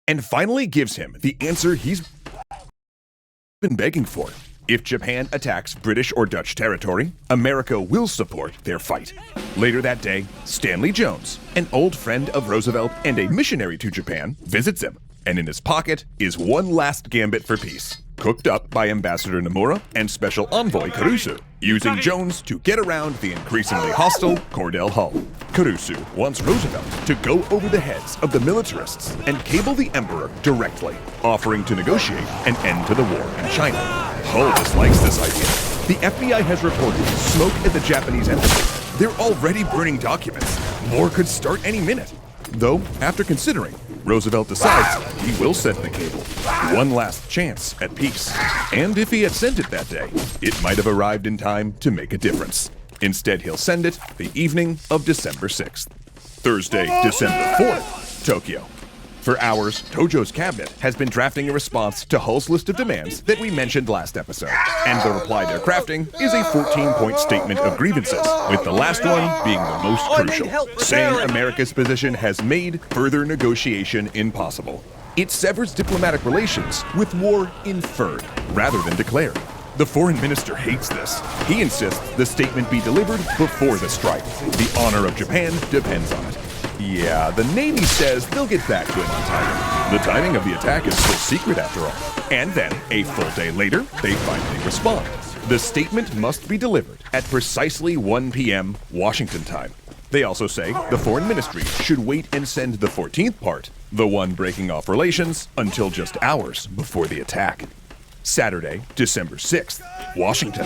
and finally gives him the answer he's been begging for. If Japan attacks British or Dutch territory, America will support their fight. Later that day, Stanley Jones, an old friend of Roosevelt and a missionary to Japan, visits him, and in his pocket is one last gambit for peace, cooked up by Ambassador Nomura and Special Envoy Caruso, using Jones to get around the increasingly hostile Cordell Hull. Caruso wants Roosevelt to go over the heads of the militarists and cable the Emperor directly, offering to negotiate an end to the war in China. Hull dislikes this idea. The FBI has reported smoke at the Japanese embassy. They're already burning documents. More could start any minute. Though, after considering, Roosevelt decides he will send the cable. One last chance at peace. And if he had sent it that day, it might have arrived in time to make a difference. Instead, he'll send it the evening of December 6th. Thursday, December 4th, Tokyo. For hours, Tojo's cabinet has been drafting a response to Hull's list of demands that we mentioned last episode. And the reply they're crafting is a 14-point statement of grievances, with the last one being the most crucial, saying America's position has made further negotiation impossible. It severs diplomatic relations with war inferred rather than declared. The foreign minister hates this. He insists the statement be delivered before the strike. The honor of Japan depends on it. Yeah, the Navy says they'll get back to it on timing. The timing of the attack is still secret after all. And then, a full day later, they finally respond. The statement must be delivered at precisely 1 p.m. Washington time. They also say the foreign ministry should wait and send the 14th part, the one breaking off relations, until just hours before the attack. Saturday, December 6th, Washington.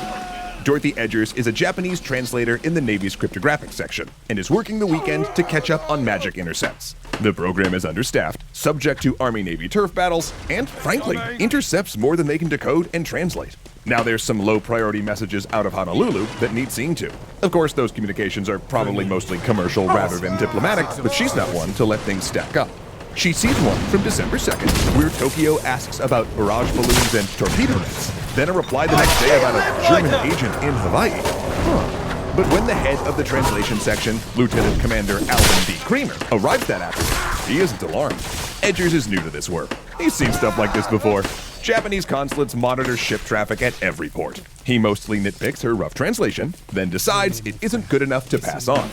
Dorothy Edgers is a Japanese translator in the Navy's cryptographic section and is working the weekend to catch up on magic intercepts. The program is understaffed, subject to Army-Navy turf battles, and, frankly, intercepts more than they can decode and translate. Now there's some low-priority messages out of Honolulu that need seeing to. Of course, those communications are probably mostly commercial rather than diplomatic, but she's not one to let things stack up. She sees one from December 2nd, where Tokyo asks about barrage balloons and torpedo nets, then a reply the next day about a German agent in Hawaii. But when the head of the translation section, Lieutenant Commander Alvin D. Creamer, arrives that afternoon, he isn't alarmed. Edgers is new to this work. He's seen stuff like this before. Japanese consulates monitor ship traffic at every port. He mostly nitpicks her rough translation, then decides it isn't good enough to pass on.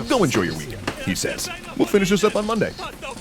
Go enjoy your weekend, he says. We'll finish this up on Monday.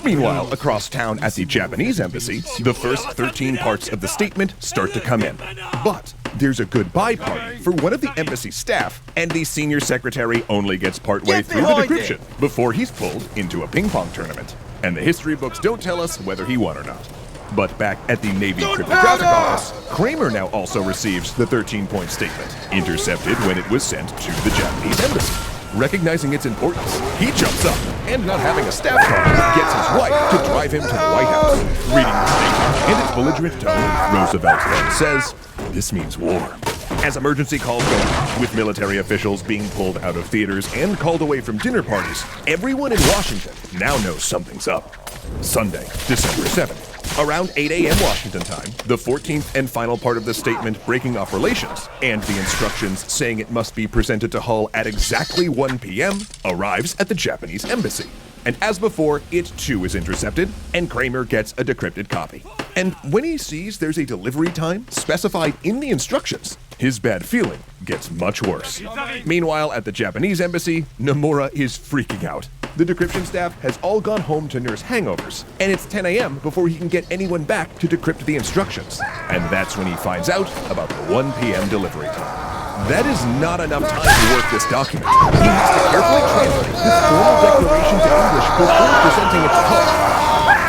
Meanwhile, across town at the Japanese embassy, the first 13 parts of the statement start to come in. But there's a goodbye party for one of the embassy staff, and the senior secretary only gets partway through the decryption before he's pulled into a ping pong tournament. And the history books don't tell us whether he won or not. But back at the Navy cryptographic office, Kramer now also receives the 13-point statement, intercepted when it was sent to the Japanese embassy. Recognizing its importance, he jumps up, and not having a staff car, gets his wife to drive him to the White House. Reading the statement in its belligerent tone, Roosevelt then says, "This means war." As emergency calls go out, with military officials being pulled out of theaters and called away from dinner parties, everyone in Washington now knows something's up. Sunday, December 7th. Around 8 a.m. Washington time, the 14th and final part of the statement breaking off relations, and the instructions saying it must be presented to Hull at exactly 1 p.m., arrives at the Japanese embassy. And as before, it too is intercepted, and Kramer gets a decrypted copy. And when he sees there's a delivery time specified in the instructions, his bad feeling gets much worse. Meanwhile, at the Japanese embassy, Nomura is freaking out. The decryption staff has all gone home to nurse hangovers, and it's 10 a.m. before he can get anyone back to decrypt the instructions. And that's when he finds out about the 1 p.m. delivery time. That is not enough time to work this document. He has to carefully translate this formal declaration to English before presenting it to Hull.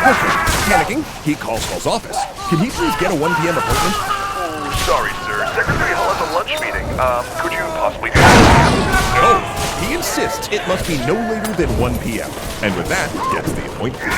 Perfect. Panicking, he calls Hull's office. Can he please get a 1 p.m. appointment? Sorry, sir. Secretary Hull has a lunch meeting. Could you possibly... No. He insists it must be no later than 1 p.m. And with that, gets the appointment.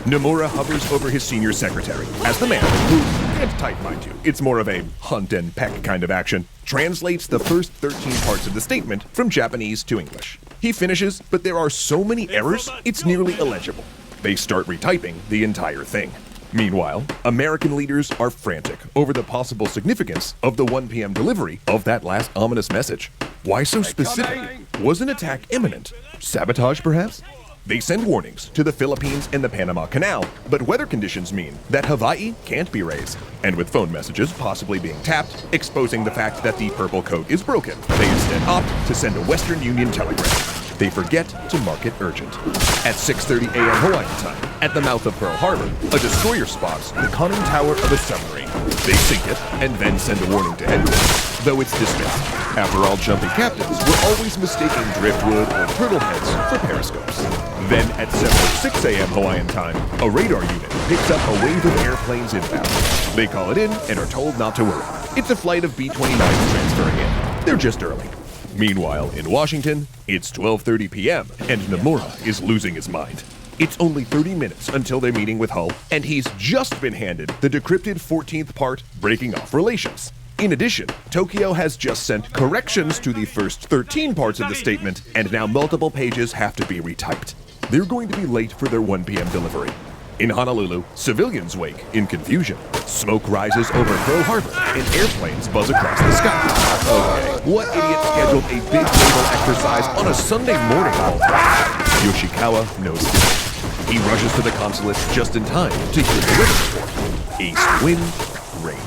Nomura hovers over his senior secretary as the man, who can't type, mind you, it's more of a hunt and peck kind of action, translates the first 13 parts of the statement from Japanese to English. He finishes, but there are so many errors, it's nearly illegible. They start retyping the entire thing. Meanwhile, American leaders are frantic over the possible significance of the 1 p.m. delivery of that last ominous message. Why so specific? Was an attack imminent? Sabotage, perhaps? They send warnings to the Philippines and the Panama Canal, but weather conditions mean that Hawaii can't be raised. And with phone messages possibly being tapped, exposing the fact that the purple code is broken, they instead opt to send a Western Union telegram. They forget to mark it urgent. At 6:30 a.m. Hawaiian time, at the mouth of Pearl Harbor, a destroyer spots the conning tower of a submarine. They sink it and then send a warning to headquarters, though it's dismissed. After all, jumpy captains were always mistaking driftwood or turtle heads for periscopes. Then at 7:06 a.m. Hawaiian time, a radar unit picks up a wave of airplanes inbound. They call it in and are told not to worry. It's a flight of B-29s transferring in. They're just early. Meanwhile, in Washington, it's 12:30 p.m. and Nomura is losing his mind. It's only 30 minutes until they're meeting with Hull, and he's just been handed the decrypted 14th part breaking off relations. In addition, Tokyo has just sent corrections to the first 13 parts of the statement, and now multiple pages have to be retyped. They're going to be late for their 1 p.m. delivery. In Honolulu, civilians wake in confusion. Smoke rises over Pearl Harbor, and airplanes buzz across the sky. Okay, what idiot scheduled a big naval exercise on a Sunday morning all time? Yoshikawa knows this. He rushes to the consulate just in time to hear the weather report. East wind, rain.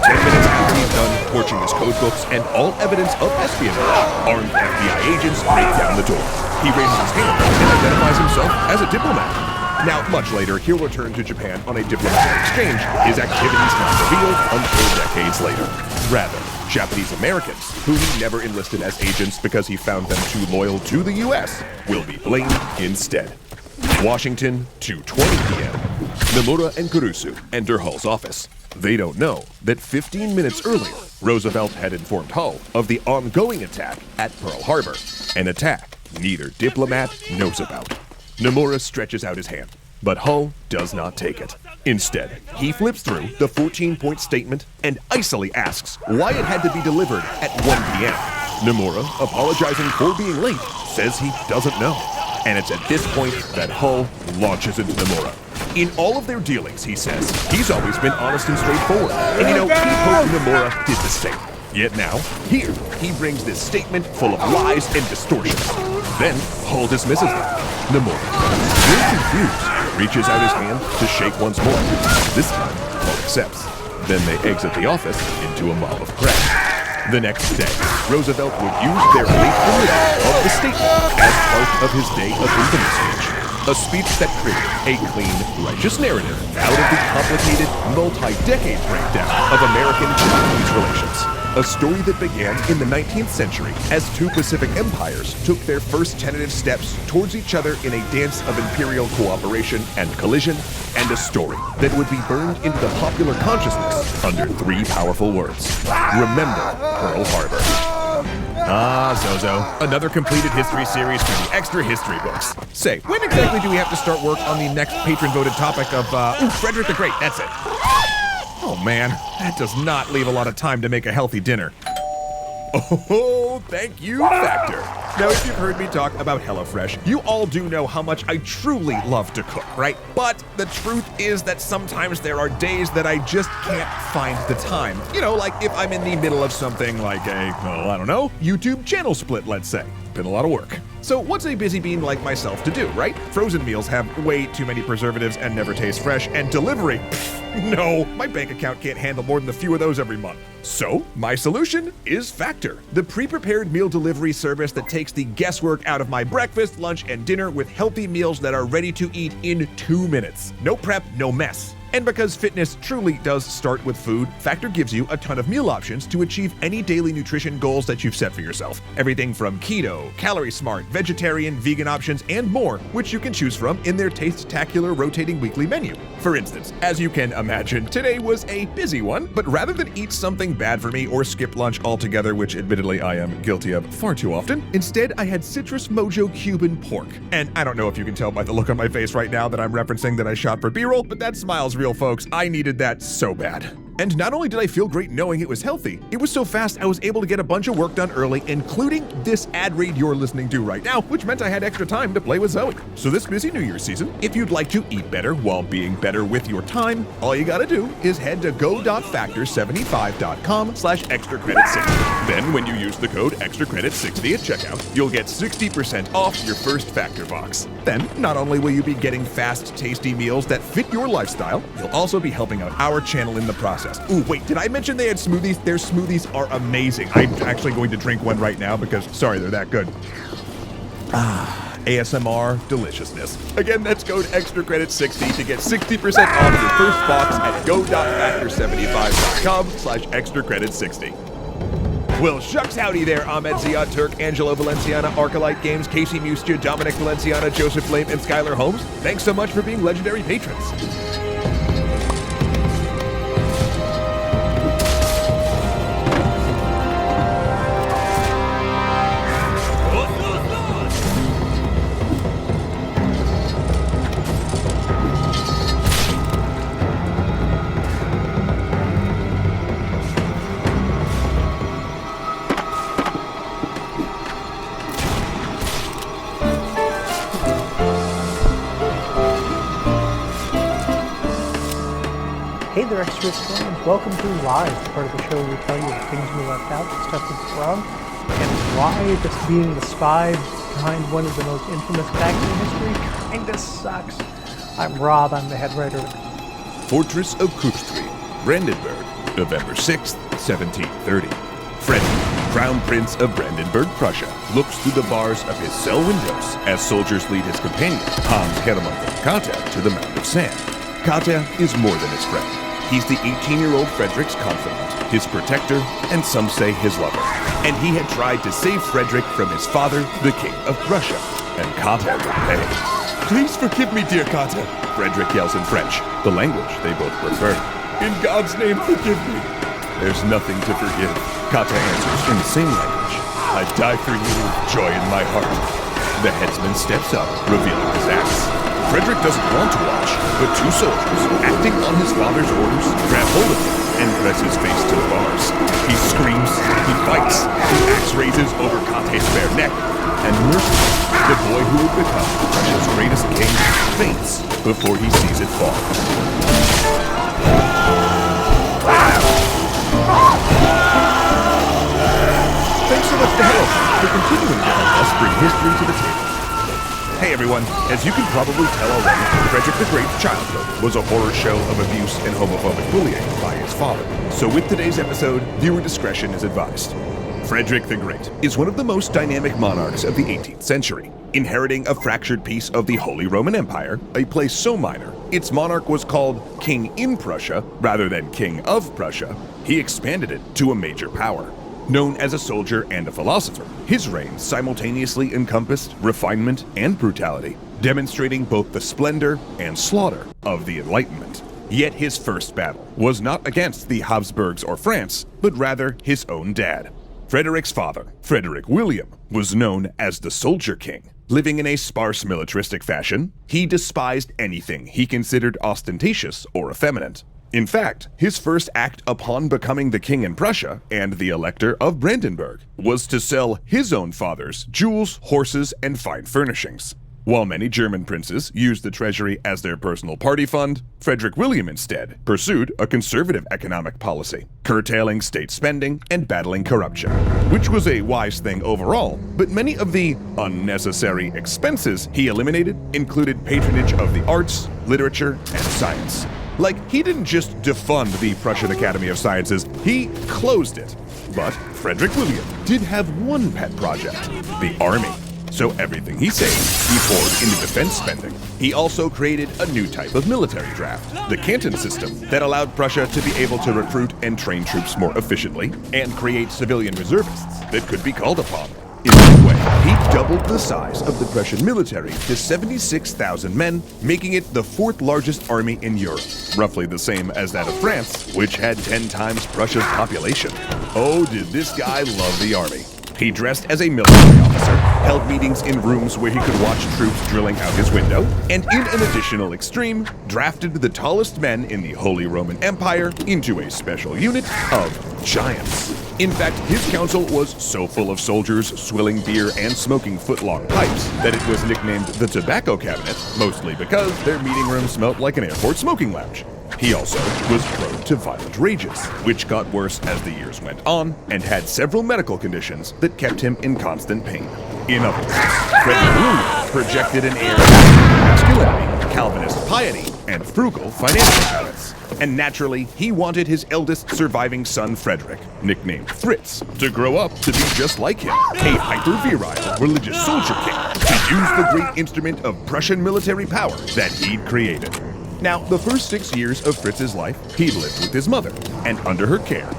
10 minutes after he's done torching his code books and all evidence of espionage, armed FBI agents break down the door. He raises his hand and identifies himself as a diplomat. Now, much later, he'll return to Japan on a diplomatic exchange, his activities not revealed until decades later. Rather, Japanese Americans, who he never enlisted as agents because he found them too loyal to the US, will be blamed instead. Washington, 2:20 p.m. Nomura and Kurusu enter Hull's office. They don't know that 15 minutes earlier, Roosevelt had informed Hull of the ongoing attack at Pearl Harbor, an attack neither diplomat knows about. Nomura stretches out his hand, but Hull does not take it. Instead, he flips through the 14-point statement and icily asks why it had to be delivered at 1 p.m. Nomura, apologizing for being late, says he doesn't know. And it's at this point that Hull launches into Nomura. In all of their dealings, he says, he's always been honest and straightforward. And he hoped Nomura did the same. Yet now, here, he brings this statement full of lies and distortions. Then, Hull dismisses them. Nomura, still confused, reaches out his hand to shake once more. This time, Hull accepts. Then they exit the office into a mob of crap. The next day, Roosevelt would use their late delivery of the statement as part of his Day of Infamy speech. A speech that created a clean, righteous narrative out of the complicated, multi-decade breakdown of American-Japanese relations. A story that began in the 19th century as two Pacific empires took their first tentative steps towards each other in a dance of imperial cooperation and collision, and a story that would be burned into the popular consciousness under three powerful words. Remember Pearl Harbor. Ah, Zozo, another completed history series for the extra history books. Say, when exactly do we have to start work on the next patron-voted topic of, Frederick the Great, that's it. Oh man, that does not leave a lot of time to make a healthy dinner. Oh, thank you, Factor. Now, if you've heard me talk about HelloFresh, you all do know how much I truly love to cook, right? But the truth is that sometimes there are days that I just can't find the time. You know, like if I'm in the middle of something like a, I don't know, YouTube channel split, let's say. Been a lot of work. So what's a busy bean like myself to do, right? Frozen meals have way too many preservatives and never taste fresh, and delivery, no, my bank account can't handle more than a few of those every month. So, my solution is Factor, the pre-prepared meal delivery service that takes the guesswork out of my breakfast, lunch, and dinner with healthy meals that are ready to eat in 2 minutes. No prep, no mess. And because fitness truly does start with food, Factor gives you a ton of meal options to achieve any daily nutrition goals that you've set for yourself. Everything from keto, calorie smart, vegetarian, vegan options, and more, which you can choose from in their taste-tacular rotating weekly menu. For instance, as you can imagine, today was a busy one, but rather than eat something bad for me or skip lunch altogether, which admittedly I am guilty of far too often, instead I had Citrus Mojo Cuban pork. And I don't know if you can tell by the look on my face right now that I'm referencing that I shot for B-roll, but that smile's real, folks. I needed that so bad. And not only did I feel great knowing it was healthy, it was so fast I was able to get a bunch of work done early, including this ad read you're listening to right now, which meant I had extra time to play with Zoe. So this busy New Year's season, if you'd like to eat better while being better with your time, all you gotta do is head to go.factor75.com/extracredit60. Then when you use the code extracredit60 at checkout, you'll get 60% off your first Factor box. Then, not only will you be getting fast, tasty meals that fit your lifestyle, you'll also be helping out our channel in the process. Ooh, wait, did I mention they had smoothies? Their smoothies are amazing. I'm actually going to drink one right now because, sorry, they're that good. ASMR deliciousness. Again, that's code extracredit60 to get 60% off your first box at go.factor75.com/extracredit60. Well, shucks howdy there, Ahmed Ziad Turk, Angelo Valenciana, Arcalite Games, Casey Mustia, Dominic Valenciana, Joseph Flame, and Skylar Holmes. Thanks so much for being legendary patrons. Hey there, Extra fans. Welcome to Live, the part of the show where we tell you the things we left out, the stuff that's wrong, and why just being the spy behind one of the most infamous attacks in history kinda sucks. I'm Rob, I'm the head writer. Fortress of Kutchtri, Brandenburg, November 6th, 1730. Frederick, Crown Prince of Brandenburg, Prussia, looks through the bars of his cell windows as soldiers lead his companion, Hans Hermann von Katte, to the Mound of Sand. Katte is more than his friend. He's the 18-year-old Frederick's confidant, his protector, and some say his lover. And he had tried to save Frederick from his father, the King of Prussia. And Katte will pay. "Please forgive me, dear Katte," Frederick yells in French, the language they both prefer. "In God's name, forgive me." "There's nothing to forgive," Katte answers in the same language. "I die for you, joy in my heart." The headsman steps up, revealing his axe. Frederick doesn't want to watch, but two soldiers, acting on his father's orders, grab hold of him and press his face to the bars. He screams, he fights, the axe raises over Katte's bare neck, and mercifully, the boy who would become Russia's greatest king faints before he sees it fall. Thanks so much to Harold for continuing to help us bring history to the table. Hey everyone, as you can probably tell already, Frederick the Great's childhood was a horror show of abuse and homophobic bullying by his father. So with today's episode, viewer discretion is advised. Frederick the Great is one of the most dynamic monarchs of the 18th century. Inheriting a fractured piece of the Holy Roman Empire, a place so minor, its monarch was called King in Prussia rather than King of Prussia, he expanded it to a major power. Known as a soldier and a philosopher, his reign simultaneously encompassed refinement and brutality, demonstrating both the splendor and slaughter of the Enlightenment. Yet his first battle was not against the Habsburgs or France, but rather his own dad. Frederick's father, Frederick William, was known as the Soldier King. Living in a sparse militaristic fashion, he despised anything he considered ostentatious or effeminate. In fact, his first act upon becoming the king in Prussia and the elector of Brandenburg was to sell his own father's jewels, horses, and fine furnishings. While many German princes used the treasury as their personal party fund, Frederick William instead pursued a conservative economic policy, curtailing state spending and battling corruption, which was a wise thing overall, but many of the unnecessary expenses he eliminated included patronage of the arts, literature, and science. Like, he didn't just defund the Prussian Academy of Sciences, he closed it. But Frederick William did have one pet project, the army. So everything he saved, he poured into defense spending. He also created a new type of military draft, the canton system, that allowed Prussia to be able to recruit and train troops more efficiently and create civilian reservists that could be called upon. In that way, he doubled the size of the Prussian military to 76,000 men, making it the fourth largest army in Europe, roughly the same as that of France, which had 10 times Prussia's population. Oh, did this guy love the army. He dressed as a military officer, held meetings in rooms where he could watch troops drilling out his window, and in an additional extreme, drafted the tallest men in the Holy Roman Empire into a special unit of giants. In fact, his council was so full of soldiers swilling beer and smoking foot-long pipes that it was nicknamed the Tobacco Cabinet, mostly because their meeting room smelled like an airport smoking lounge. He also was prone to violent rages, which got worse as the years went on, and had several medical conditions that kept him in constant pain. In other words, Frederick William projected an air of masculinity, Calvinist piety, and frugal financial habits. And naturally, he wanted his eldest surviving son, Frederick, nicknamed Fritz, to grow up to be just like him, a hyper-virile religious soldier king, to use the great instrument of Prussian military power that he'd created. Now, the first 6 years of Fritz's life, he lived with his mother, and under her care,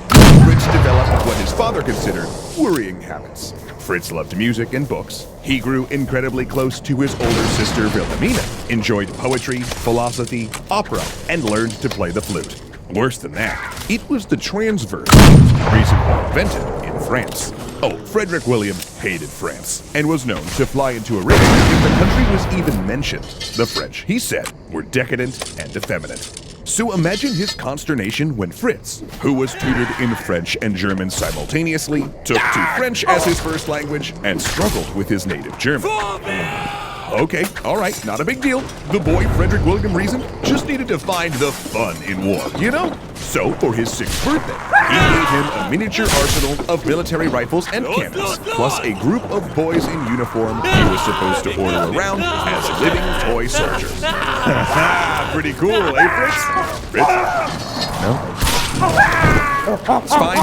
Fritz developed what his father considered worrying habits. Fritz loved music and books. He grew incredibly close to his older sister Wilhelmina, enjoyed poetry, philosophy, opera, and learned to play the flute. Worse than that, it was the transverse recently invented in France. Oh, Frederick William hated France, and was known to fly into a rage if the country was even mentioned. The French, he said, were decadent and effeminate. So imagine his consternation when Fritz, who was tutored in French and German simultaneously, took to French as his first language and struggled with his native German. Okay, alright, not a big deal. The boy Frederick William reasoned just needed to find the fun in war, you know? So, for his 6th birthday, he gave him a miniature arsenal of military rifles and cannons, plus a group of boys in uniform he was supposed to order around as living toy soldiers. Pretty cool, eh, Fritz? Fritz? No? It's fine,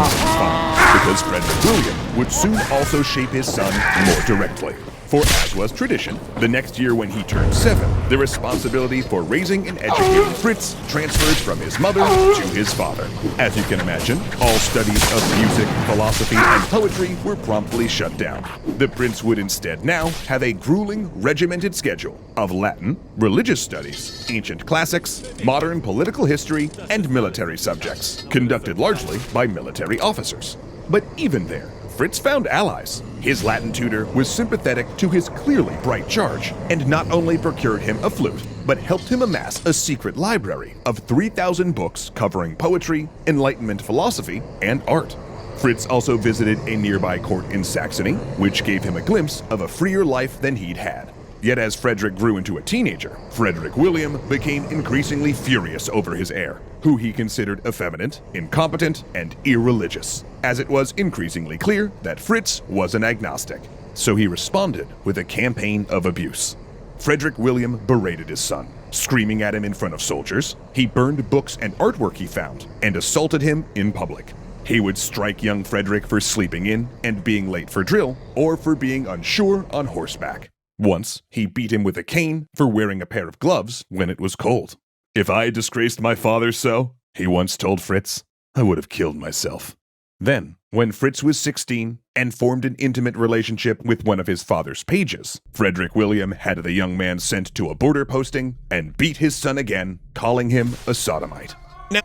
because Frederick William would soon also shape his son more directly. For as was tradition, the next year when he turned 7, the responsibility for raising and educating Fritz transferred from his mother to his father. As you can imagine, all studies of music, philosophy, and poetry were promptly shut down. The prince would instead now have a grueling, regimented schedule of Latin, religious studies, ancient classics, modern political history, and military subjects, conducted largely by military officers. But even there, Fritz found allies. His Latin tutor was sympathetic to his clearly bright charge, and not only procured him a flute, but helped him amass a secret library of 3,000 books covering poetry, Enlightenment philosophy, and art. Fritz also visited a nearby court in Saxony, which gave him a glimpse of a freer life than he'd had. Yet as Frederick grew into a teenager, Frederick William became increasingly furious over his heir, who he considered effeminate, incompetent, and irreligious, as it was increasingly clear that Fritz was an agnostic. So he responded with a campaign of abuse. Frederick William berated his son, screaming at him in front of soldiers. He burned books and artwork he found, and assaulted him in public. He would strike young Frederick for sleeping in and being late for drill, or for being unsure on horseback. Once, he beat him with a cane for wearing a pair of gloves when it was cold. "If I had disgraced my father so," he once told Fritz, "I would have killed myself." Then, when Fritz was 16 and formed an intimate relationship with one of his father's pages, Frederick William had the young man sent to a border posting and beat his son again, calling him a sodomite. Now,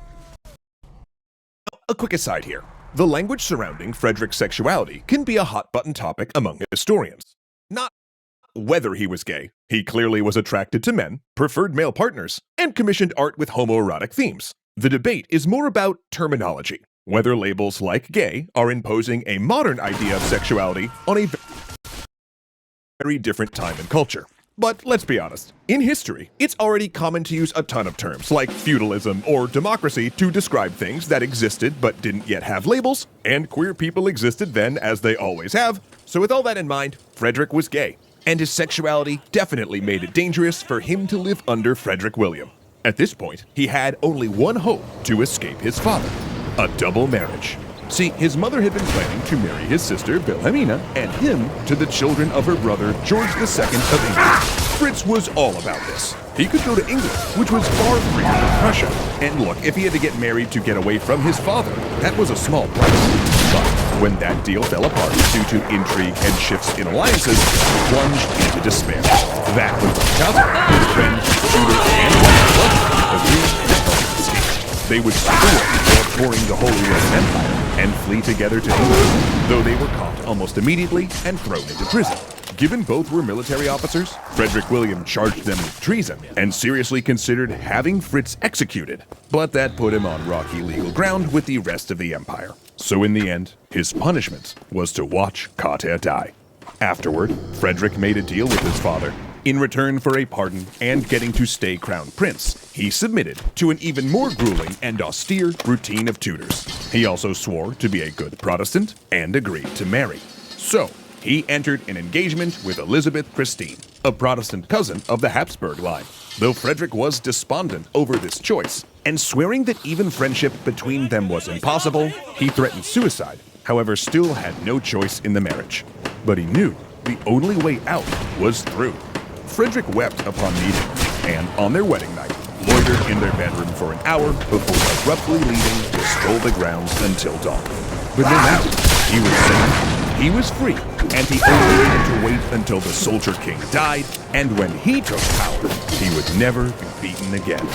a quick aside here. The language surrounding Frederick's sexuality can be a hot-button topic among historians. Not whether he was gay. He clearly was attracted to men, preferred male partners, and commissioned art with homoerotic themes. The debate is more about terminology, whether labels like gay are imposing a modern idea of sexuality on a very different time and culture. But let's be honest, in history, it's already common to use a ton of terms like feudalism or democracy to describe things that existed but didn't yet have labels, and queer people existed then as they always have. So with all that in mind, Frederick was gay. And his sexuality definitely made it dangerous for him to live under Frederick William. At this point, he had only one hope to escape his father: a double marriage. See, his mother had been planning to marry his sister Wilhelmina and him to the children of her brother George II of England. Fritz was all about this. He could go to England, which was far freer than Prussia. And look, if he had to get married to get away from his father, that was a small price. But when that deal fell apart due to intrigue and shifts in alliances, he plunged into despair. That was when Calvin, his friend, tutor, and wife agreed to help him escape. They would split while touring the Holy Roman Empire and flee together to England, though they were caught almost immediately and thrown into prison. Given both were military officers, Frederick William charged them with treason and seriously considered having Fritz executed. But that put him on rocky legal ground with the rest of the empire. So in the end, his punishment was to watch Kater die. Afterward, Frederick made a deal with his father. In return for a pardon and getting to stay crown prince, he submitted to an even more grueling and austere routine of tutors. He also swore to be a good Protestant and agreed to marry. So, he entered an engagement with Elizabeth Christine, a Protestant cousin of the Habsburg line. Though Frederick was despondent over this choice, and swearing that even friendship between them was impossible, he threatened suicide, however still had no choice in the marriage. But he knew the only way out was through. Frederick wept upon meeting, and on their wedding night, loitered in their bedroom for an hour before abruptly leaving to stroll the grounds until dawn. But no matter, he was safe. He was free, and he only had to wait until the Soldier King died, and when he took power, he would never be beaten again.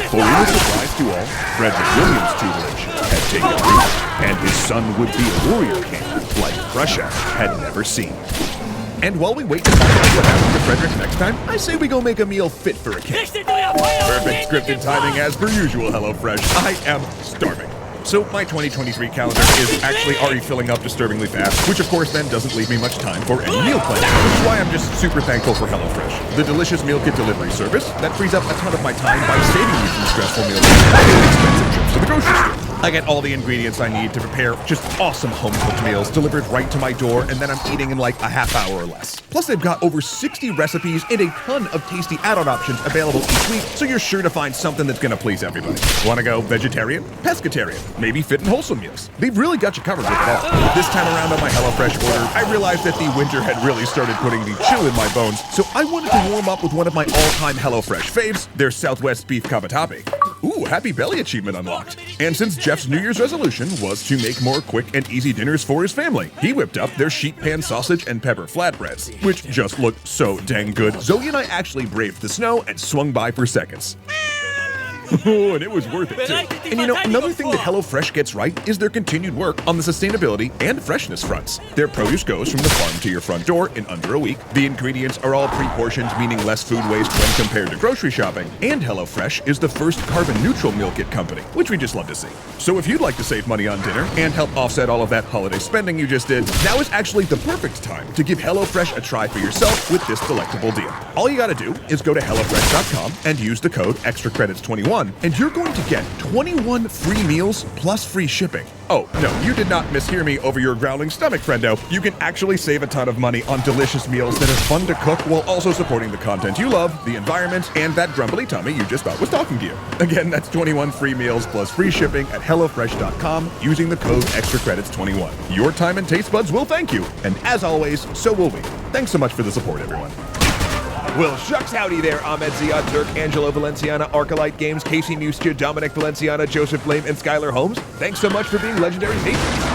For in a surprise to all, Frederick William's tutelage had taken root, and his son would be a warrior king like Prussia had never seen. And while we wait to find out what happens to Frederick next time, I say we go make a meal fit for a king. Perfect scripted timing as per usual, HelloFresh. I am starving. So my 2023 calendar is actually already filling up disturbingly fast, which of course then doesn't leave me much time for any meal planning, which is why I'm just super thankful for HelloFresh, the delicious meal kit delivery service that frees up a ton of my time by saving me from stressful meal planning and expensive trips to the grocery store. I get all the ingredients I need to prepare just awesome home-cooked meals delivered right to my door, and then I'm eating in like a half hour or less. Plus, they've got over 60 recipes and a ton of tasty add-on options available each week, so you're sure to find something that's gonna please everybody. Wanna go vegetarian? Pescatarian? Maybe fit and wholesome meals? They've really got you covered with it all. This time around on my HelloFresh order, I realized that the winter had really started putting the chill in my bones, so I wanted to warm up with one of my all-time HelloFresh faves, their Southwest Beef Cavatappi. Ooh, happy belly achievement unlocked. And since Jeff's New Year's resolution was to make more quick and easy dinners for his family, he whipped up their sheet pan sausage and pepper flatbreads, which just looked so dang good. Zoe and I actually braved the snow and swung by for seconds. Oh, and it was worth it too. And you know, another thing that HelloFresh gets right is their continued work on the sustainability and freshness fronts. Their produce goes from the farm to your front door in under a week. The ingredients are all pre-portioned, meaning less food waste when compared to grocery shopping. And HelloFresh is the first carbon-neutral meal kit company, which we just love to see. So if you'd like to save money on dinner and help offset all of that holiday spending you just did, now is actually the perfect time to give HelloFresh a try for yourself with this delectable deal. All you gotta do is go to HelloFresh.com and use the code ExtraCredits21, and you're going to get 21 free meals plus free shipping. Oh, no, you did not mishear me over your growling stomach, friendo. You can actually save a ton of money on delicious meals that are fun to cook while also supporting the content you love, the environment, and that grumbly tummy you just thought was talking to you. Again, that's 21 free meals plus free shipping at HelloFresh.com using the code ExtraCredits21. Your time and taste buds will thank you, and as always, so will we. Thanks so much for the support, everyone. Well, shucks howdy there, Ahmed Ziad Turk, Angelo Valenciana, Arcolite Games, Casey Mustia, Dominic Valenciana, Joseph Blame, and Skylar Holmes. Thanks so much for being legendary patrons.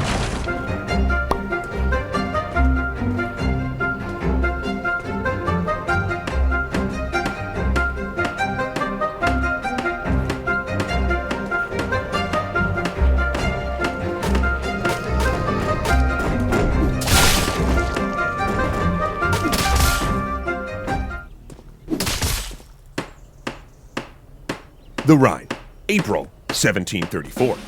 The Rhine, April 1734.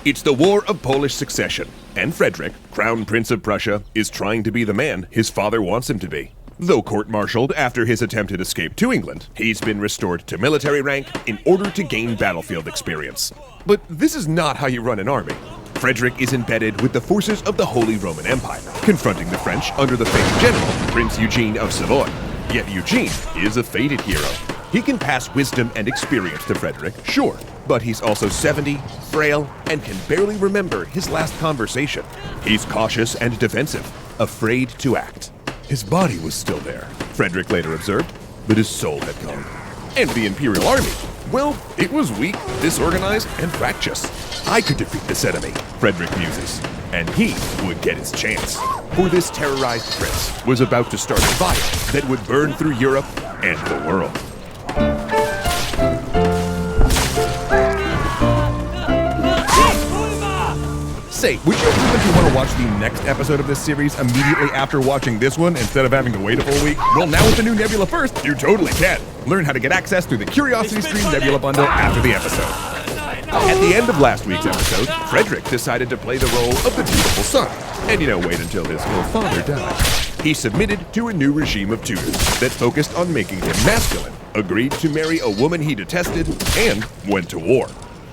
It's the War of Polish Succession, and Frederick, Crown Prince of Prussia, is trying to be the man his father wants him to be. Though court-martialed after his attempted escape to England, he's been restored to military rank in order to gain battlefield experience. But this is not how you run an army. Frederick is embedded with the forces of the Holy Roman Empire, confronting the French under the famed general, Prince Eugene of Savoy. Yet Eugene is a fated hero. He can pass wisdom and experience to Frederick, sure, but he's also 70, frail, and can barely remember his last conversation. He's cautious and defensive, afraid to act. His body was still there, Frederick later observed, but his soul had gone. And the Imperial Army, well, it was weak, disorganized, and fractious. I could defeat this enemy, Frederick muses, and he would get his chance. For this terrorized prince was about to start a fire that would burn through Europe and the world. Say, would you happen to want to watch the next episode of this series immediately after watching this one instead of having to wait a full week? Well, now with the new Nebula First, you totally can. Learn how to get access through the Curiosity Stream Nebula Bundle after the episode. At the end of last week's episode, Frederick decided to play the role of the dutiful son, and wait until his ill father died. He submitted to a new regime of tutors that focused on making him masculine, agreed to marry a woman he detested, and went to war.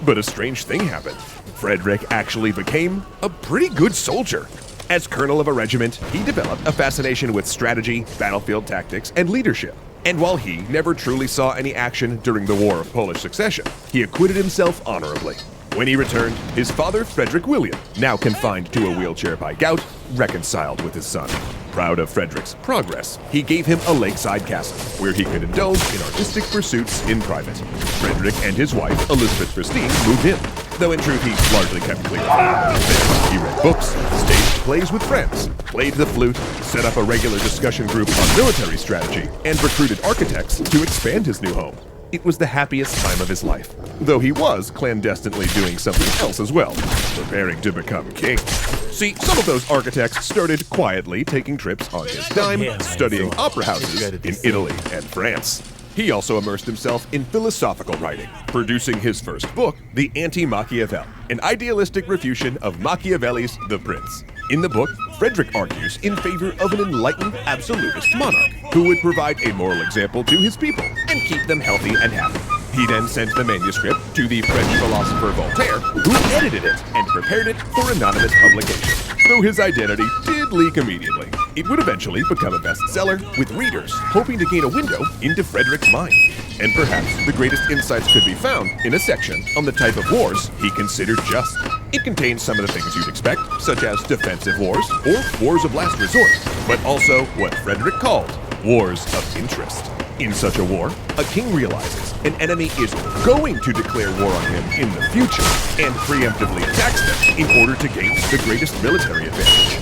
But a strange thing happened. Frederick actually became a pretty good soldier. As colonel of a regiment, he developed a fascination with strategy, battlefield tactics, and leadership. And while he never truly saw any action during the War of Polish Succession, he acquitted himself honorably. When he returned, his father, Frederick William, now confined to a wheelchair by gout, reconciled with his son. Proud of Frederick's progress, he gave him a lakeside castle where he could indulge in artistic pursuits in private. Frederick and his wife, Elizabeth Christine, moved in, though in truth he largely kept clear. There, he read books, staged plays with friends, played the flute, set up a regular discussion group on military strategy, and recruited architects to expand his new home. It was the happiest time of his life, though he was clandestinely doing something else as well, preparing to become king. See, some of those architects started quietly taking trips on his dime, studying opera houses in Italy and France. He also immersed himself in philosophical writing, producing his first book, The Anti-Machiavel, an idealistic refutation of Machiavelli's The Prince. In the book, Frederick argues in favor of an enlightened absolutist monarch who would provide a moral example to his people and keep them healthy and happy. He then sent the manuscript to the French philosopher Voltaire, who edited it and prepared it for anonymous publication. Though his identity did leak immediately, it would eventually become a bestseller, with readers hoping to gain a window into Frederick's mind. And perhaps the greatest insights could be found in a section on the type of wars he considered just. It contains some of the things you'd expect, such as defensive wars or wars of last resort, but also what Frederick called wars of interest. In such a war, a king realizes an enemy is going to declare war on him in the future and preemptively attacks them in order to gain the greatest military advantage.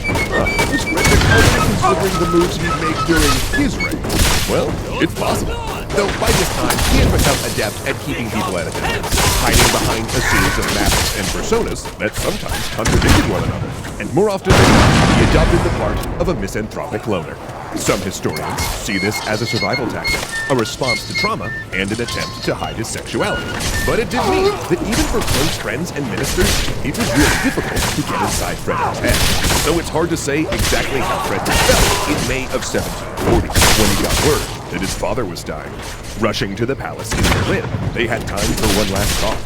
Was Frederick already considering the moves he'd make during his reign? Well, it's possible. Though by this time, he had become adept at keeping people at a distance, hiding behind a series of masks and personas that sometimes contradicted one another. And more often than not, he adopted the part of a misanthropic loner. Some historians see this as a survival tactic, a response to trauma, and an attempt to hide his sexuality. But it did mean that even for close friends and ministers, it was really difficult to get inside Frederick's head. So it's hard to say exactly how Frederick felt in May of 1740, when he got word that his father was dying. Rushing to the palace in Berlin, they had time for one last talk.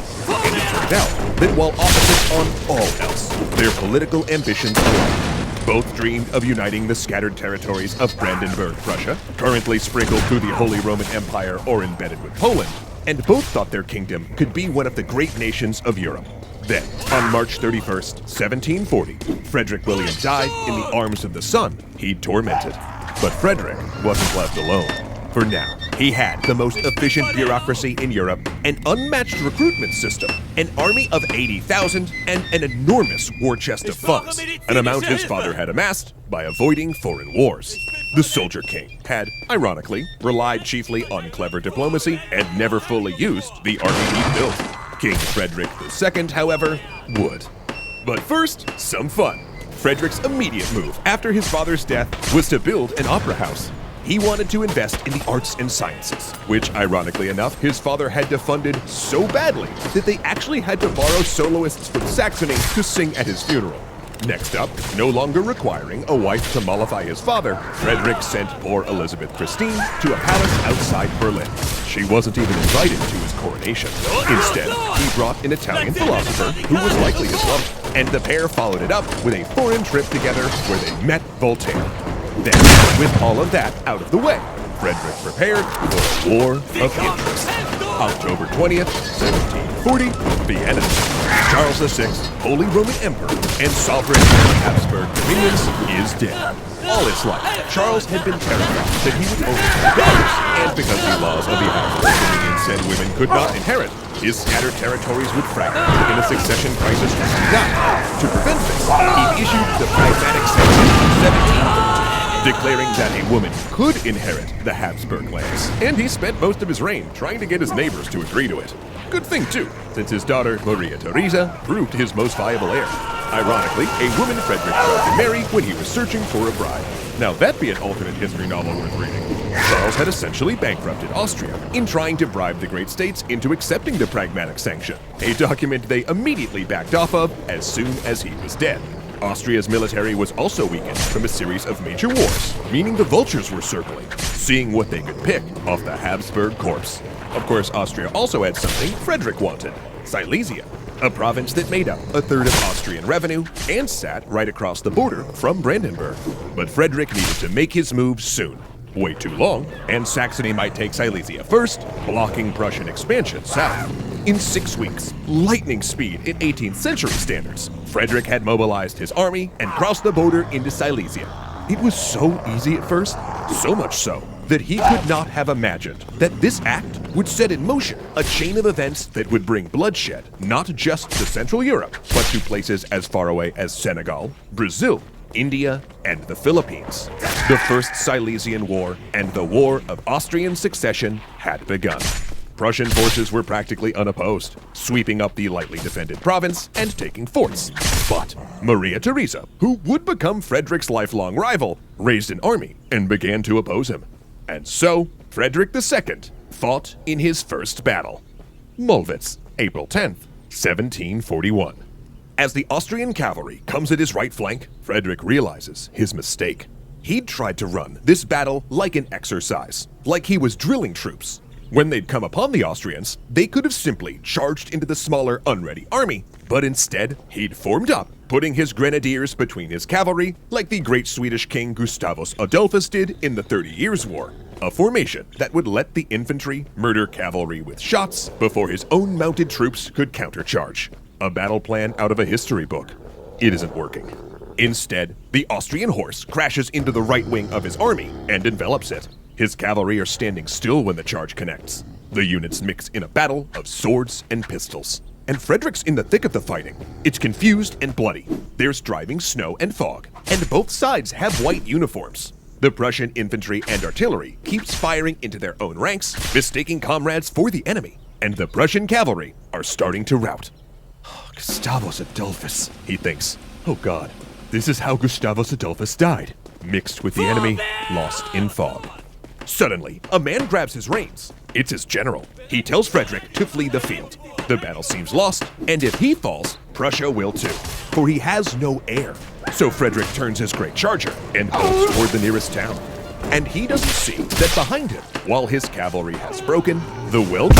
And it turned out that while opposite on all else, their political ambitions aligned. Both dreamed of uniting the scattered territories of Brandenburg, Prussia, currently sprinkled through the Holy Roman Empire or embedded with Poland, and both thought their kingdom could be one of the great nations of Europe. Then, on March 31st, 1740, Frederick William died in the arms of the son he'd tormented. But Frederick wasn't left alone. For now, he had the most efficient bureaucracy in Europe, an unmatched recruitment system, an army of 80,000, and an enormous war chest of funds, an amount his father had amassed by avoiding foreign wars. The Soldier King had, ironically, relied chiefly on clever diplomacy and never fully used the army he built. King Frederick II, however, would. But first, some fun. Frederick's immediate move after his father's death was to build an opera house. He wanted to invest in the arts and sciences, which, ironically enough, his father had defunded so badly that they actually had to borrow soloists from Saxony to sing at his funeral. Next up, no longer requiring a wife to mollify his father, Frederick sent poor Elizabeth Christine to a palace outside Berlin. She wasn't even invited to his coronation. Instead, he brought an Italian philosopher who was likely his lover, and the pair followed it up with a foreign trip together where they met Voltaire. Then, with all of that out of the way, Frederick prepared for a war of interest. October 20th, 1740, Vienna. Charles VI, Holy Roman Emperor and sovereign of the Habsburg dominions, is dead. All its life, Charles had been terrified that he would overthrow daughters, and because the laws of the Habsburg dominions said women could not inherit, his scattered territories would fragment in a succession crisis as he died. To prevent this, he issued the Pragmatic Sanction of 1713. Declaring that a woman could inherit the Habsburg lands, and he spent most of his reign trying to get his neighbors to agree to it. Good thing too, since his daughter Maria Theresa proved his most viable heir. Ironically, a woman Frederick tried to marry when he was searching for a bride. Now that'd be an alternate history novel worth reading. Charles had essentially bankrupted Austria in trying to bribe the great states into accepting the Pragmatic Sanction, a document they immediately backed off of as soon as he was dead. Austria's military was also weakened from a series of major wars, meaning the vultures were circling, seeing what they could pick off the Habsburg corpse. Of course, Austria also had something Frederick wanted: Silesia, a province that made up a third of Austrian revenue and sat right across the border from Brandenburg. But Frederick needed to make his move soon. Way too long, and Saxony might take Silesia first, blocking Prussian expansion south. In 6 weeks, lightning speed in 18th century standards, Frederick had mobilized his army and crossed the border into Silesia. It was so easy at first, so much so, that he could not have imagined that this act would set in motion a chain of events that would bring bloodshed not just to Central Europe, but to places as far away as Senegal, Brazil, India, and the Philippines. The First Silesian War and the War of Austrian Succession had begun. Prussian forces were practically unopposed, sweeping up the lightly defended province and taking forts. But Maria Theresa, who would become Frederick's lifelong rival, raised an army and began to oppose him. And so, Frederick II fought in his first battle. Mollwitz, April 10th, 1741. As the Austrian cavalry comes at his right flank, Frederick realizes his mistake. He'd tried to run this battle like an exercise, like he was drilling troops. When they'd come upon the Austrians, they could have simply charged into the smaller, unready army. But instead, he'd formed up, putting his grenadiers between his cavalry, like the great Swedish king Gustavus Adolphus did in the 30 Years' War. A formation that would let the infantry murder cavalry with shots before his own mounted troops could countercharge. A battle plan out of a history book. It isn't working. Instead, the Austrian horse crashes into the right wing of his army and envelops it. His cavalry are standing still when the charge connects. The units mix in a battle of swords and pistols. And Frederick's in the thick of the fighting. It's confused and bloody. There's driving snow and fog, and both sides have white uniforms. The Prussian infantry and artillery keeps firing into their own ranks, mistaking comrades for the enemy. And the Prussian cavalry are starting to rout. Gustavus Adolphus, he thinks. Oh God, this is how Gustavus Adolphus died. Mixed with the enemy, lost in fog. Suddenly, a man grabs his reins. It's his general. He tells Frederick to flee the field. The battle seems lost, and if he falls, Prussia will too, for he has no heir. So Frederick turns his great charger and bolts toward the nearest town. And he doesn't see that behind him, while his cavalry has broken, the well-drilled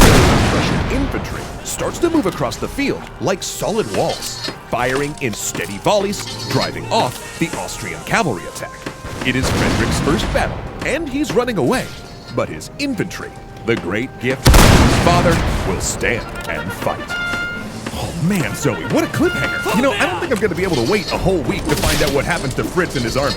Prussian infantry starts to move across the field like solid walls, firing in steady volleys, driving off the Austrian cavalry attack. It is Frederick's first battle, and he's running away. But his infantry, the great gift of his father, will stand and fight. Oh man, Zoe, what a cliffhanger! You know, I don't think I'm gonna be able to wait a whole week to find out what happens to Fritz and his army.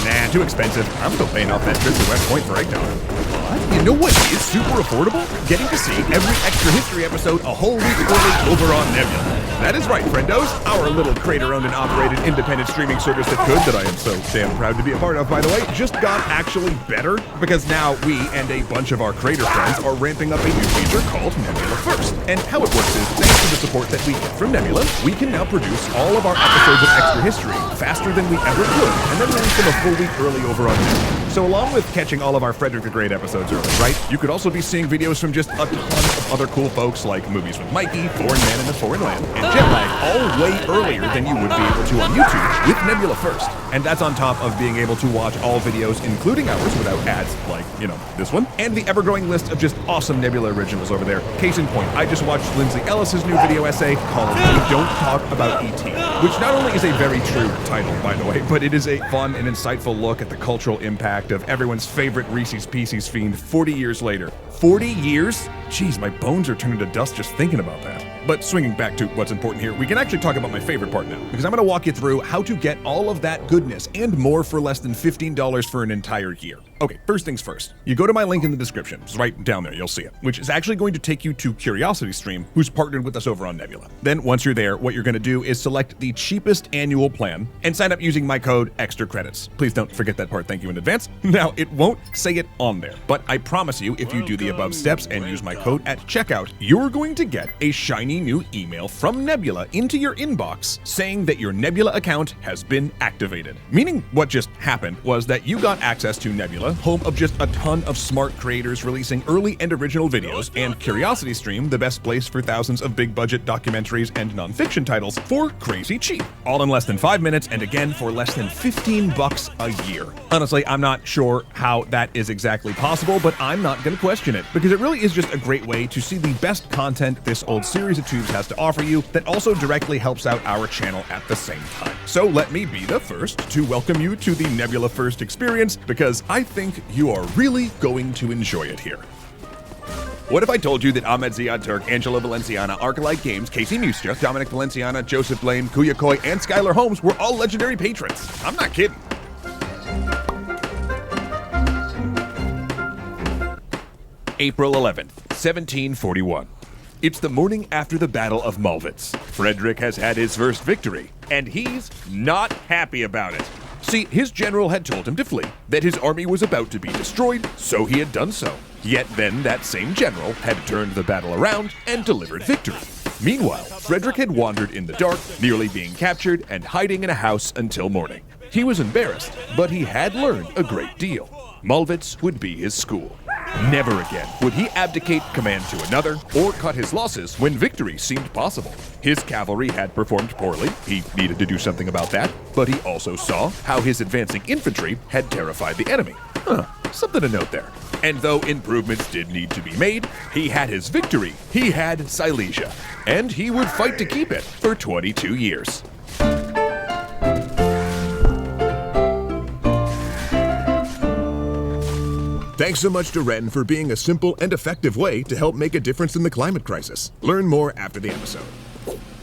Nah, too expensive. I'm still paying off that trip to West Point for Eggnog. What? You know what is super affordable? Getting to see every Extra History episode a whole week early over on Nebula. That is right, friendos. Our little creator-owned and operated independent streaming service that I am so damn proud to be a part of, by the way, just got actually better because now we and a bunch of our creator friends are ramping up a new feature called Nebula First. And how it works is, thanks to the support that we get from Nebula, we can now produce all of our episodes of Extra History faster than we ever could, and then release them a full week early over on Nebula. So along with catching all of our Frederick the Great episodes early, right, you could also be seeing videos from just a ton of other cool folks like Movies with Mikey, Foreign Man in a Foreign Land, and Jetlag, all way earlier than you would be able to on YouTube with Nebula First. And that's on top of being able to watch all videos, including ours, without ads, like, you know, this one, and the ever-growing list of just awesome Nebula originals over there. Case in point, I just watched Lindsay Ellis's new video essay called We Don't Talk About E.T., which not only is a very true title, by the way, but it is a fun and insightful look at the cultural impact of everyone's favorite Reese's Pieces fiend 40 years later. 40 years? Jeez, my bones are turning to dust just thinking about that. But swinging back to what's important here, we can actually talk about my favorite part now, because I'm going to walk you through how to get all of that goodness and more for less than $15 for an entire year. Okay, first things first. You go to my link in the description. It's right down there, you'll see it, which is actually going to take you to CuriosityStream, who's partnered with us over on Nebula. Then once you're there, what you're going to do is select the cheapest annual plan and sign up using my code extra credits. Please don't forget that part, thank you in advance. Now, it won't say it on there, but I promise you, if you do the above steps and use my code at checkout, you're going to get a shiny new email from Nebula into your inbox saying that your Nebula account has been activated. Meaning what just happened was that you got access to Nebula, home of just a ton of smart creators releasing early and original videos, and CuriosityStream, the best place for thousands of big budget documentaries and nonfiction titles for crazy cheap. All in less than 5 minutes, and again for less than $15 a year. Honestly, I'm not sure how that is exactly possible, but I'm not going to question it, because it really is just a great way to see the best content this old series of tubes has to offer you that also directly helps out our channel at the same time. So let me be the first to welcome you to the Nebula First experience, because I think you are really going to enjoy it here. What if I told you that Ahmed Ziad Turk, Angela Valenciana, Arclight Games, Casey Mustra, Dominic Valenciana, Joseph Blaine, Kuya Koi, and Skylar Holmes were all legendary patrons? I'm not kidding. April 11th, 1741. It's the morning after the Battle of Malvitz. Frederick has had his first victory, and he's not happy about it. See, his general had told him to flee, that his army was about to be destroyed, so he had done so. Yet then that same general had turned the battle around and delivered victory. Meanwhile, Frederick had wandered in the dark, nearly being captured and hiding in a house until morning. He was embarrassed, but he had learned a great deal. Malvitz would be his school. Never again would he abdicate command to another or cut his losses when victory seemed possible. His cavalry had performed poorly, he needed to do something about that, but he also saw how his advancing infantry had terrified the enemy. Something to note there. And though improvements did need to be made, he had his victory. He had Silesia, and he would fight to keep it for 22 years. Thanks so much to Ren for being a simple and effective way to help make a difference in the climate crisis. Learn more after the episode.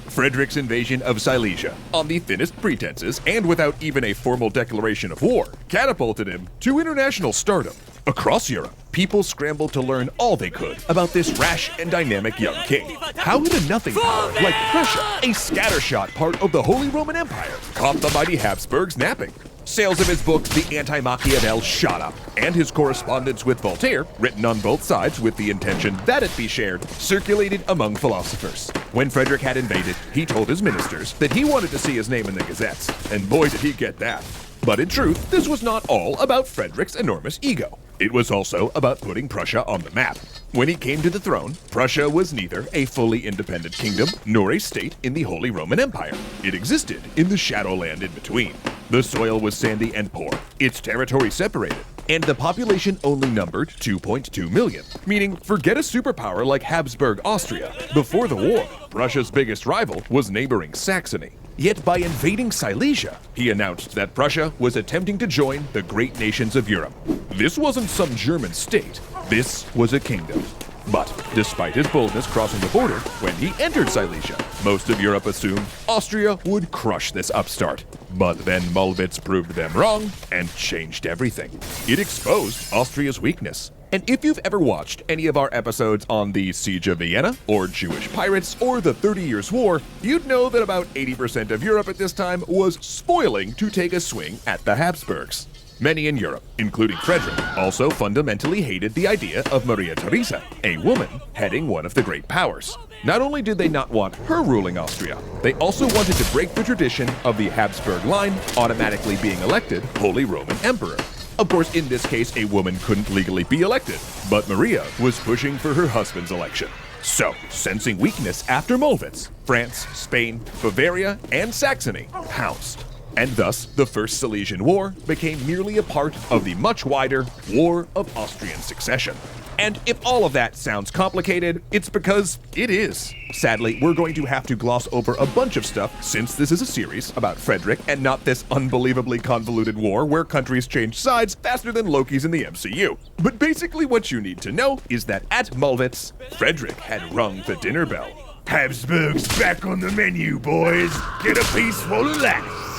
Frederick's invasion of Silesia, on the thinnest pretenses and without even a formal declaration of war, catapulted him to international stardom. Across Europe, people scrambled to learn all they could about this rash and dynamic young king. How had a nothing power like Prussia, a scattershot part of the Holy Roman Empire, caught the mighty Habsburgs napping? Sales of his book, The Anti-Machiavel, shot up, and his correspondence with Voltaire, written on both sides with the intention that it be shared, circulated among philosophers. When Frederick had invaded, he told his ministers that he wanted to see his name in the gazettes, and boy did he get that. But in truth, this was not all about Frederick's enormous ego. It was also about putting Prussia on the map. When he came to the throne, Prussia was neither a fully independent kingdom nor a state in the Holy Roman Empire. It existed in the shadowland in between. The soil was sandy and poor, its territory separated, and the population only numbered 2.2 million, meaning forget a superpower like Habsburg Austria. Before the war, Prussia's biggest rival was neighboring Saxony. Yet by invading Silesia, he announced that Prussia was attempting to join the great nations of Europe. This wasn't some German state, this was a kingdom. But despite his boldness crossing the border, when he entered Silesia, most of Europe assumed Austria would crush this upstart. But then Malvitz proved them wrong and changed everything. It exposed Austria's weakness. And if you've ever watched any of our episodes on the Siege of Vienna, or Jewish pirates, or the 30 Years' War, you'd know that about 80% of Europe at this time was spoiling to take a swing at the Habsburgs. Many in Europe, including Frederick, also fundamentally hated the idea of Maria Theresa, a woman heading one of the great powers. Not only did they not want her ruling Austria, they also wanted to break the tradition of the Habsburg line automatically being elected Holy Roman Emperor. Of course, in this case, a woman couldn't legally be elected, but Maria was pushing for her husband's election. So, sensing weakness after Malvitz, France, Spain, Bavaria, and Saxony pounced. And thus, the First Silesian War became merely a part of the much wider War of Austrian Succession. And if all of that sounds complicated, it's because it is. Sadly, we're going to have to gloss over a bunch of stuff since this is a series about Frederick and not this unbelievably convoluted war where countries change sides faster than Loki's in the MCU. But basically what you need to know is that at Malvitz, Frederick had rung the dinner bell. Habsburg's back on the menu, boys. Get a piece for the lass.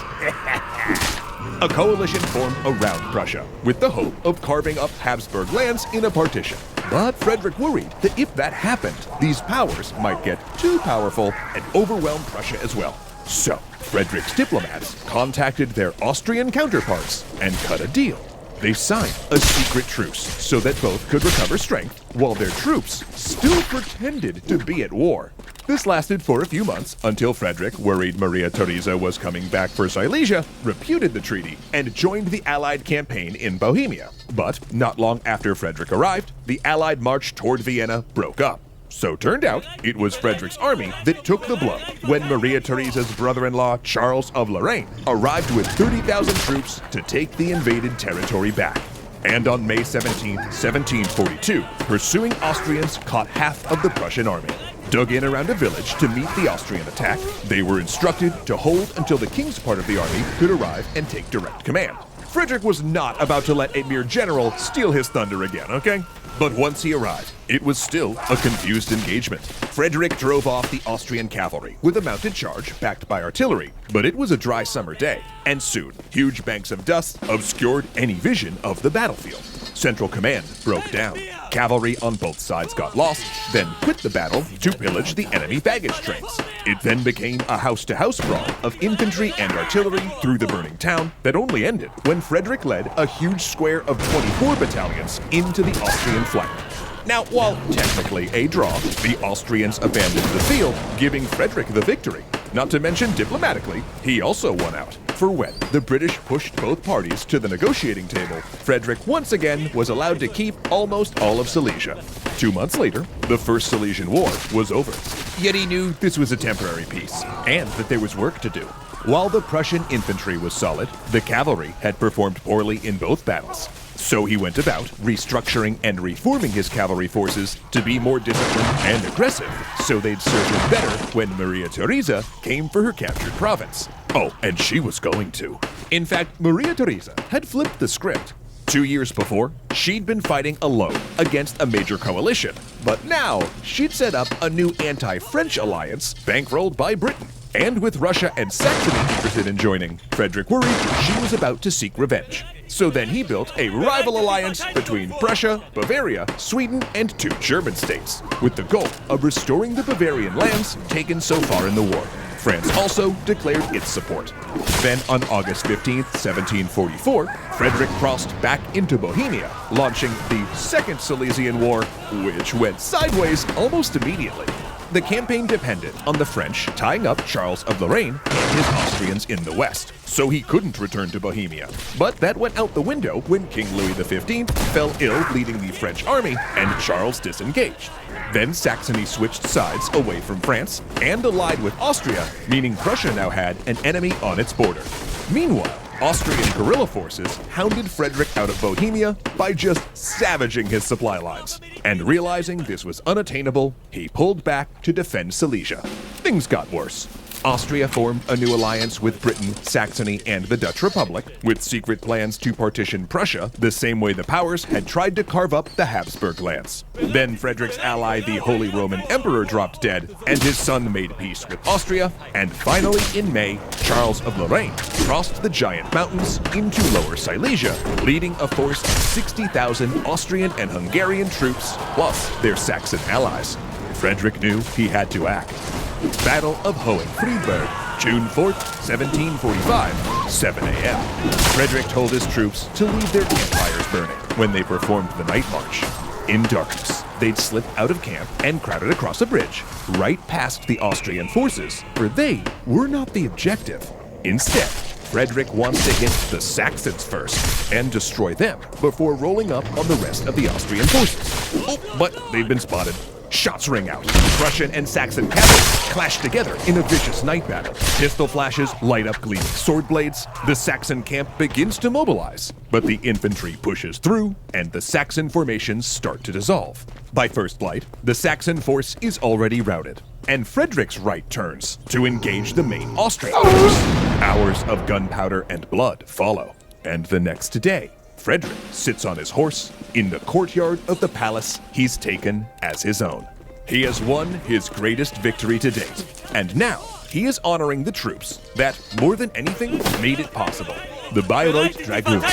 A coalition formed around Prussia, with the hope of carving up Habsburg lands in a partition. But Frederick worried that if that happened, these powers might get too powerful and overwhelm Prussia as well. So, Frederick's diplomats contacted their Austrian counterparts and cut a deal. They signed a secret truce so that both could recover strength, while their troops still pretended to be at war. This lasted for a few months until Frederick, worried Maria Theresa was coming back for Silesia, repudiated the treaty and joined the Allied campaign in Bohemia. But not long after Frederick arrived, the Allied march toward Vienna broke up. So turned out, it was Frederick's army that took the blow when Maria Theresa's brother-in-law, Charles of Lorraine, arrived with 30,000 troops to take the invaded territory back. And on May 17, 1742, pursuing Austrians caught half of the Prussian army. Dug in around a village to meet the Austrian attack, they were instructed to hold until the king's part of the army could arrive and take direct command. Frederick was not about to let a mere general steal his thunder again, okay? But once he arrived, it was still a confused engagement. Frederick drove off the Austrian cavalry with a mounted charge backed by artillery, but it was a dry summer day, and soon, huge banks of dust obscured any vision of the battlefield. Central command broke down. Cavalry on both sides got lost, then quit the battle to pillage the enemy baggage trains. It then became a house-to-house brawl of infantry and artillery through the burning town that only ended when Frederick led a huge square of 24 battalions into the Austrian flank. Now, while technically a draw, the Austrians abandoned the field, giving Frederick the victory. Not to mention, diplomatically, he also won out. For when the British pushed both parties to the negotiating table, Frederick once again was allowed to keep almost all of Silesia. 2 months later, the First Silesian War was over. Yet he knew this was a temporary peace, and that there was work to do. While the Prussian infantry was solid, the cavalry had performed poorly in both battles. So he went about restructuring and reforming his cavalry forces to be more disciplined and aggressive, so they'd serve him better when Maria Theresa came for her captured province. Oh, and she was going to. In fact, Maria Theresa had flipped the script. 2 years before, she'd been fighting alone against a major coalition, but now she'd set up a new anti-French alliance bankrolled by Britain. And with Russia and Saxony interested in joining, Frederick worried she was about to seek revenge. So then he built a rival alliance between Prussia, Bavaria, Sweden, and 2 German states, with the goal of restoring the Bavarian lands taken so far in the war. France also declared its support. Then on August 15, 1744, Frederick crossed back into Bohemia, launching the Second Silesian War, which went sideways almost immediately. The campaign depended on the French tying up Charles of Lorraine and his Austrians in the west, so he couldn't return to Bohemia. But that went out the window when King Louis XV fell ill leading the French army and Charles disengaged. Then Saxony switched sides away from France and allied with Austria, meaning Prussia now had an enemy on its border. Meanwhile, Austrian guerrilla forces hounded Frederick out of Bohemia by just savaging his supply lines. And realizing this was unattainable, he pulled back to defend Silesia. Things got worse. Austria formed a new alliance with Britain, Saxony, and the Dutch Republic, with secret plans to partition Prussia the same way the powers had tried to carve up the Habsburg lands. Then Frederick's ally, the Holy Roman Emperor, dropped dead, and his son made peace with Austria, and finally in May, Charles of Lorraine crossed the giant mountains into Lower Silesia, leading a force of 60,000 Austrian and Hungarian troops, plus their Saxon allies. Frederick knew he had to act. Battle of Hohenfriedberg, June 4th, 1745, 7 a.m. Frederick told his troops to leave their campfires burning when they performed the night march. In darkness, they'd slip out of camp and crowded across a bridge, right past the Austrian forces, for they were not the objective. Instead, Frederick wants to hit the Saxons first and destroy them before rolling up on the rest of the Austrian forces. Oh, but they've been spotted. Shots ring out. Prussian and Saxon cavalry clash together in a vicious night battle. Pistol flashes light up gleaming sword blades. The Saxon camp begins to mobilize, but the infantry pushes through, and the Saxon formations start to dissolve. By first light, the Saxon force is already routed, and Frederick's right turns to engage the main Austrian force. Hours of gunpowder and blood follow, and the next day, Frederick sits on his horse in the courtyard of the palace he's taken as his own. He has won his greatest victory to date, and now he is honoring the troops that, more than anything, made it possible. The Bayreuth Dragoons,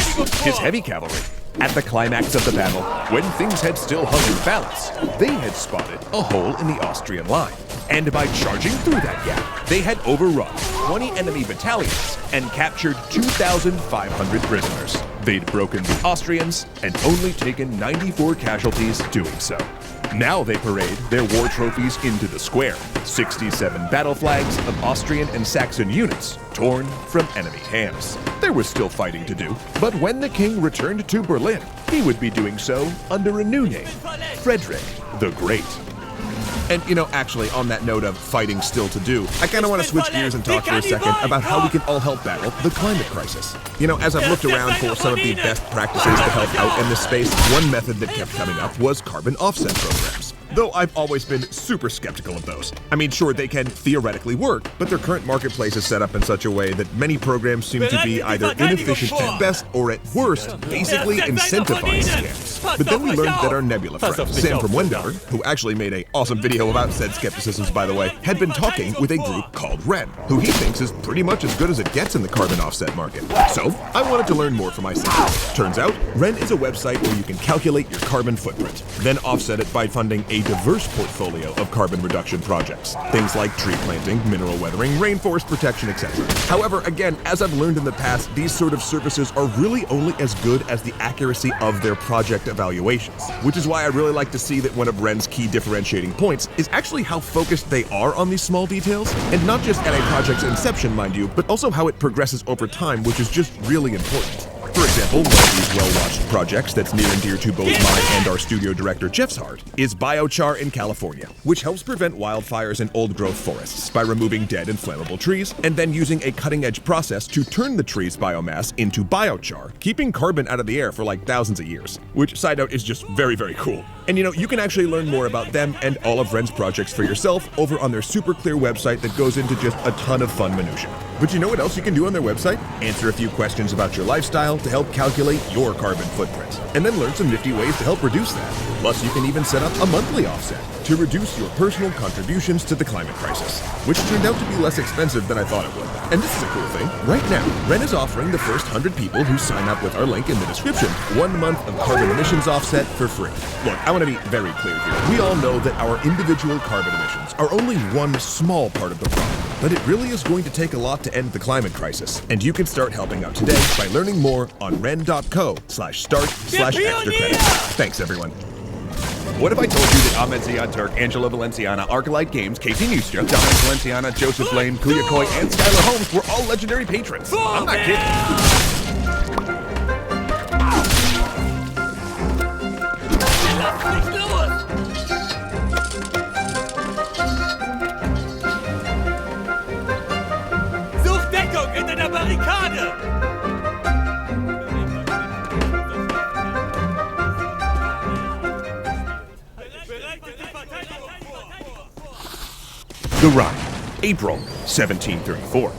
his heavy cavalry. At the climax of the battle, when things had still hung in balance, they had spotted a hole in the Austrian line. And by charging through that gap, they had overrun 20 enemy battalions and captured 2,500 prisoners. They'd broken the Austrians and only taken 94 casualties doing so. Now they parade their war trophies into the square. 67 battle flags of Austrian and Saxon units torn from enemy hands. There was still fighting to do, but when the king returned to Berlin, he would be doing so under a new name, Frederick the Great. And actually, on that note of fighting still to do, I kind of want to switch gears and talk for a second about how we can all help battle the climate crisis. As I've looked around for some of the best practices to help out in this space, one method that kept coming up was carbon offset programs. Though I've always been super skeptical of those. I mean, sure, they can theoretically work, but their current marketplace is set up in such a way that many programs seem to be either inefficient at best or at worst, basically incentivizing scams. But then we learned that our Nebula friend, Sam from Wendover, who actually made an awesome video about said skepticisms, by the way, had been talking with a group called Ren, who he thinks is pretty much as good as it gets in the carbon offset market. So I wanted to learn more for myself. Turns out, Ren is a website where you can calculate your carbon footprint, then offset it by funding a diverse portfolio of carbon reduction projects. Things like tree planting, mineral weathering, rainforest protection, etc. However, again, as I've learned in the past, these sort of services are really only as good as the accuracy of their project evaluations, which is why I really like to see that one of Ren's key differentiating points is actually how focused they are on these small details, and not just at a project's inception, mind you, but also how it progresses over time, which is just really important. For example, one of these well-watched projects that's near and dear to both mine and our studio director Jeff's heart is biochar in California, which helps prevent wildfires in old-growth forests by removing dead and flammable trees and then using a cutting-edge process to turn the tree's biomass into biochar, keeping carbon out of the air for like thousands of years, which, side note, is just very, very cool. And you can actually learn more about them and all of Ren's projects for yourself over on their super clear website that goes into just a ton of fun minutia. But you know what else you can do on their website? Answer a few questions about your lifestyle to help calculate your carbon footprint, and then learn some nifty ways to help reduce that. Plus, you can even set up a monthly offset to reduce your personal contributions to the climate crisis, which turned out to be less expensive than I thought it would. And this is a cool thing. Right now, Ren is offering the first 100 people who sign up with our link in the description 1 month of carbon emissions offset for free. Look, I want to be very clear here. We all know that our individual carbon emissions are only one small part of the problem, but it really is going to take a lot to end the climate crisis, and you can start helping out today by learning more on ren.co/start/extra credit. Thanks, everyone. What if I told you that Ahmed Ziad Turk, Angela Valenciana, Arclight Games, Casey Neustra, Dominic Valenciana, Joseph Lane, Kuya Koi, and Skylar Holmes were all legendary patrons? I'm not kidding. Such Deckung hinter der Barrikade! The Rhine, April 1734.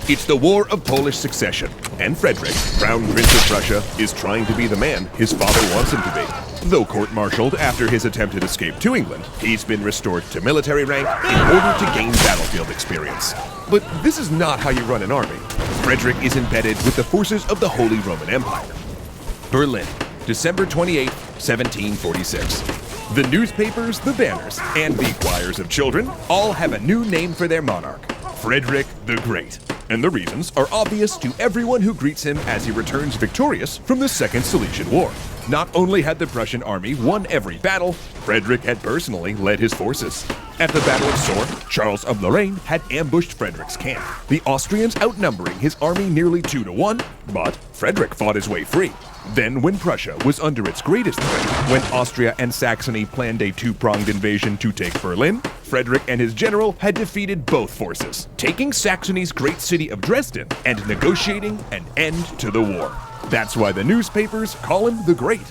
It's the War of Polish Succession, and Frederick, Crown Prince of Prussia, is trying to be the man his father wants him to be. Though court-martialed after his attempted escape to England, he's been restored to military rank in order to gain battlefield experience. But this is not how you run an army. Frederick is embedded with the forces of the Holy Roman Empire. Berlin, December 28, 1746. The newspapers, the banners, and the choirs of children all have a new name for their monarch, Frederick the Great. And the reasons are obvious to everyone who greets him as he returns victorious from the Second Silesian War. Not only had the Prussian army won every battle, Frederick had personally led his forces. At the Battle of Soor, Charles of Lorraine had ambushed Frederick's camp, the Austrians outnumbering his army nearly 2-1, but Frederick fought his way free. Then, when Prussia was under its greatest threat, when Austria and Saxony planned a two-pronged invasion to take Berlin, Frederick and his general had defeated both forces, taking Saxony's great city of Dresden and negotiating an end to the war. That's why the newspapers call him the Great.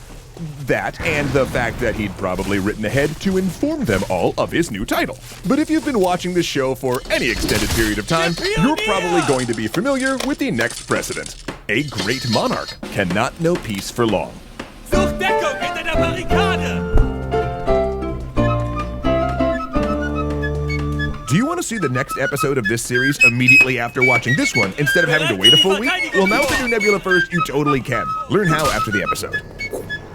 That, and the fact that he'd probably written ahead to inform them all of his new title. But if you've been watching this show for any extended period of time, you're probably going to be familiar with the next precedent. A great monarch cannot know peace for long. Such Deckung hinter der Barrikade! Do you want to see the next episode of this series immediately after watching this one instead of having to wait a full week? Well, now with the new Nebula First, you totally can. Learn how after the episode.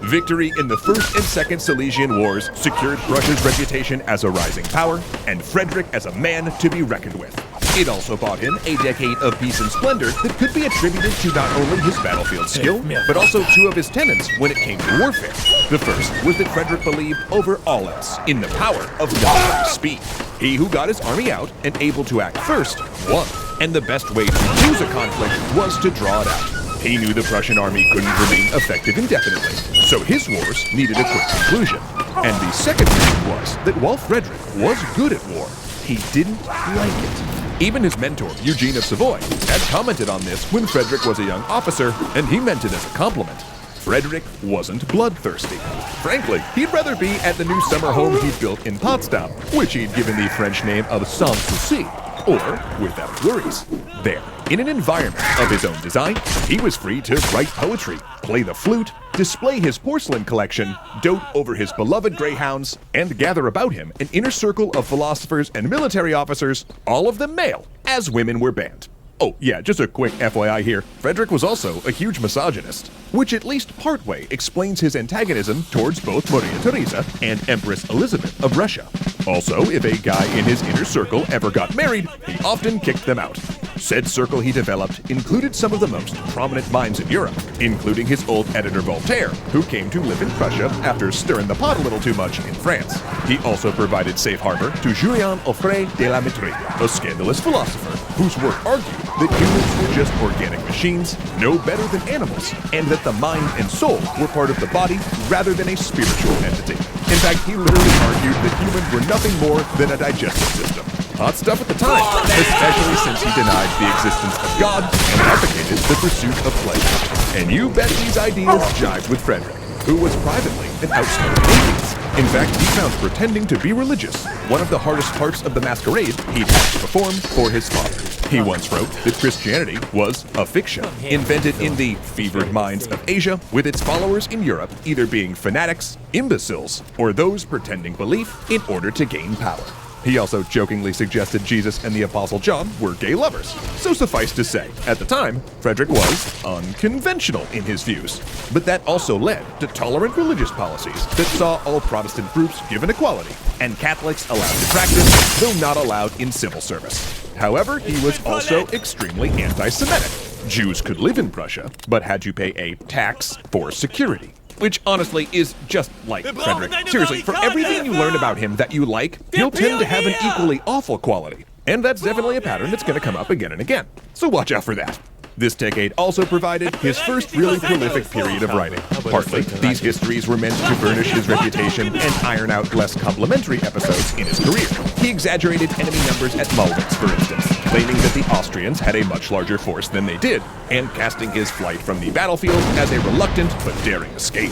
Victory in the First and Second Silesian Wars secured Prussia's reputation as a rising power, and Frederick as a man to be reckoned with. It also bought him a decade of peace and splendor that could be attributed to not only his battlefield skill, but also two of his tenets when it came to warfare. The first was that Frederick believed over all else in the power of God's speed. He who got his army out and able to act first won, and the best way to lose a conflict was to draw it out. He knew the Prussian army couldn't remain effective indefinitely, so his wars needed a quick conclusion. And the second reason was that while Frederick was good at war, he didn't like it. Even his mentor, Eugene of Savoy, had commented on this when Frederick was a young officer, and he meant it as a compliment. Frederick wasn't bloodthirsty. Frankly, he'd rather be at the new summer home he'd built in Potsdam, which he'd given the French name of Sans-Souci, or without worries. There, in an environment of his own design, he was free to write poetry, play the flute, display his porcelain collection, dote over his beloved greyhounds, and gather about him an inner circle of philosophers and military officers, all of them male, as women were banned. Oh yeah, just a quick FYI here, Frederick was also a huge misogynist, which at least partway explains his antagonism towards both Maria Theresa and Empress Elizabeth of Russia. Also, if a guy in his inner circle ever got married, he often kicked them out. Said circle he developed included some of the most prominent minds in Europe, including his old editor Voltaire, who came to live in Prussia after stirring the pot a little too much in France. He also provided safe harbor to Julien Offray de la Mettrie, a scandalous philosopher whose work argued that humans were just organic machines, no better than animals, and that the mind and soul were part of the body rather than a spiritual entity. In fact, he literally argued that humans were nothing more than a digestive system. Hot stuff at the time, especially since he denied the existence of God and advocated the pursuit of pleasure. And you bet these ideas jived with Frederick, who was privately an outspoken atheist. In fact, he found pretending to be religious one of the hardest parts of the masquerade he'd had to perform for his father. He once wrote that Christianity was a fiction, invented in the fevered minds of Asia, with its followers in Europe either being fanatics, imbeciles, or those pretending belief in order to gain power. He also jokingly suggested Jesus and the Apostle John were gay lovers. So suffice to say, at the time, Frederick was unconventional in his views. But that also led to tolerant religious policies that saw all Protestant groups given equality, and Catholics allowed to practice, though not allowed in civil service. However, he was also extremely anti-Semitic. Jews could live in Prussia, but had to pay a tax for security. Which honestly is just like Frederick. Seriously, for everything you learn about him that you like, he'll tend to have an equally awful quality. And that's definitely a pattern that's going to come up again and again. So watch out for that. This decade also provided his first really prolific period of writing. Partly, these histories were meant to burnish his reputation and iron out less complimentary episodes in his career. He exaggerated enemy numbers at Mulditz, for instance, claiming that the Austrians had a much larger force than they did, and casting his flight from the battlefield as a reluctant but daring escape.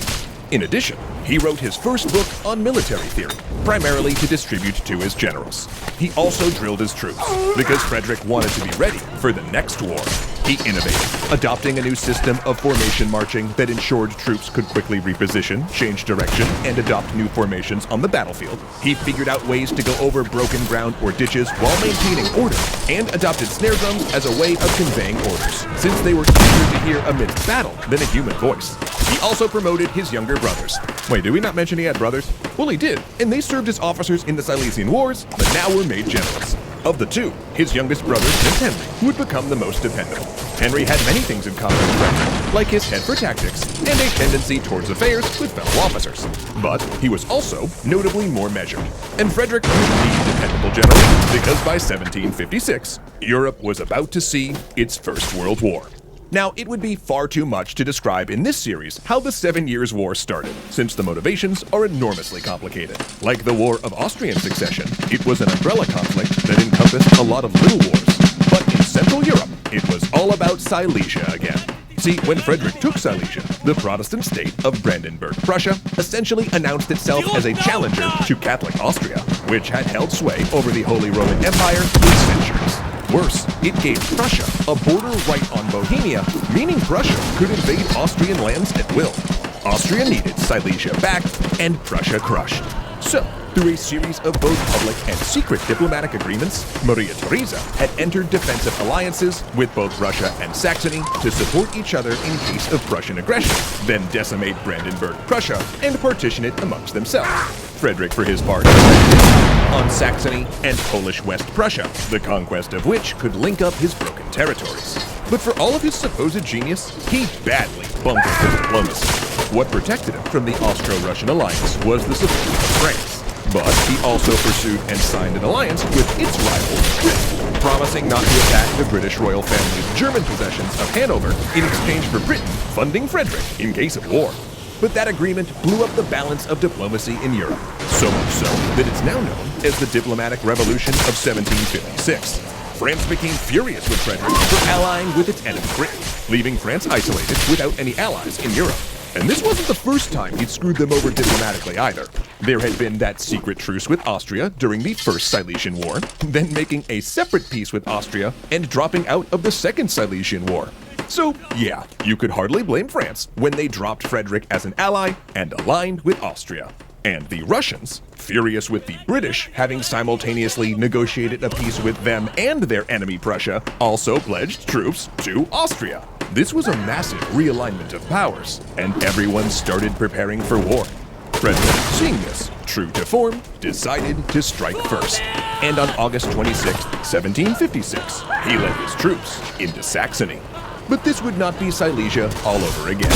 In addition, he wrote his first book on military theory, primarily to distribute to his generals. He also drilled his troops, because Frederick wanted to be ready for the next war. He innovated, adopting a new system of formation marching that ensured troops could quickly reposition, change direction, and adopt new formations on the battlefield. He figured out ways to go over broken ground or ditches while maintaining order, and adopted snare drums as a way of conveying orders, since they were easier to hear amidst battle than a human voice. He also promoted his younger brothers. Wait, did we not mention he had brothers? Well, he did, and they served as officers in the Silesian Wars, but now were made generals. Of the two, his youngest brother, Prince Henry, would become the most dependable. Henry had many things in common with Frederick, like his head for tactics and a tendency towards affairs with fellow officers. But he was also notably more measured. And Frederick was the dependable general because by 1756, Europe was about to see its First World War. Now, it would be far too much to describe in this series how the 7 Years' War started, since the motivations are enormously complicated. Like the War of Austrian Succession, it was an umbrella conflict that encompassed a lot of little wars. But in Central Europe, it was all about Silesia again. See, when Frederick took Silesia, the Protestant state of Brandenburg, Prussia, essentially announced itself as a challenger to Catholic Austria, which had held sway over the Holy Roman Empire for centuries. Worse, it gave Prussia a border right on Bohemia, meaning Prussia could invade Austrian lands at will. Austria needed Silesia back, and Prussia crushed. So, Through a series of both public and secret diplomatic agreements, Maria Theresa had entered defensive alliances with both Russia and Saxony to support each other in case of Prussian aggression, then decimate Brandenburg Prussia and partition it amongst themselves. Frederick, for his part, on Saxony and Polish West Prussia, the conquest of which could link up his broken territories. But for all of his supposed genius, he badly bungled his diplomacy. What protected him from the Austro-Russian alliance was the support of France. But he also pursued and signed an alliance with its rival, Britain, promising not to attack the British royal family's German possessions of Hanover in exchange for Britain funding Frederick in case of war. But that agreement blew up the balance of diplomacy in Europe, so much so that it's now known as the Diplomatic Revolution of 1756. France became furious with Frederick for allying with its enemy Britain, leaving France isolated without any allies in Europe. And this wasn't the first time he'd screwed them over diplomatically either. There had been that secret truce with Austria during the First Silesian War, then making a separate peace with Austria and dropping out of the Second Silesian War. So, yeah, you could hardly blame France when they dropped Frederick as an ally and aligned with Austria. And the Russians, furious with the British having simultaneously negotiated a peace with them and their enemy Prussia, also pledged troops to Austria. This was a massive realignment of powers, and everyone started preparing for war. Frederick, seeing this, true to form, decided to strike first. And on August 26, 1756, he led his troops into Saxony. But this would not be Silesia all over again.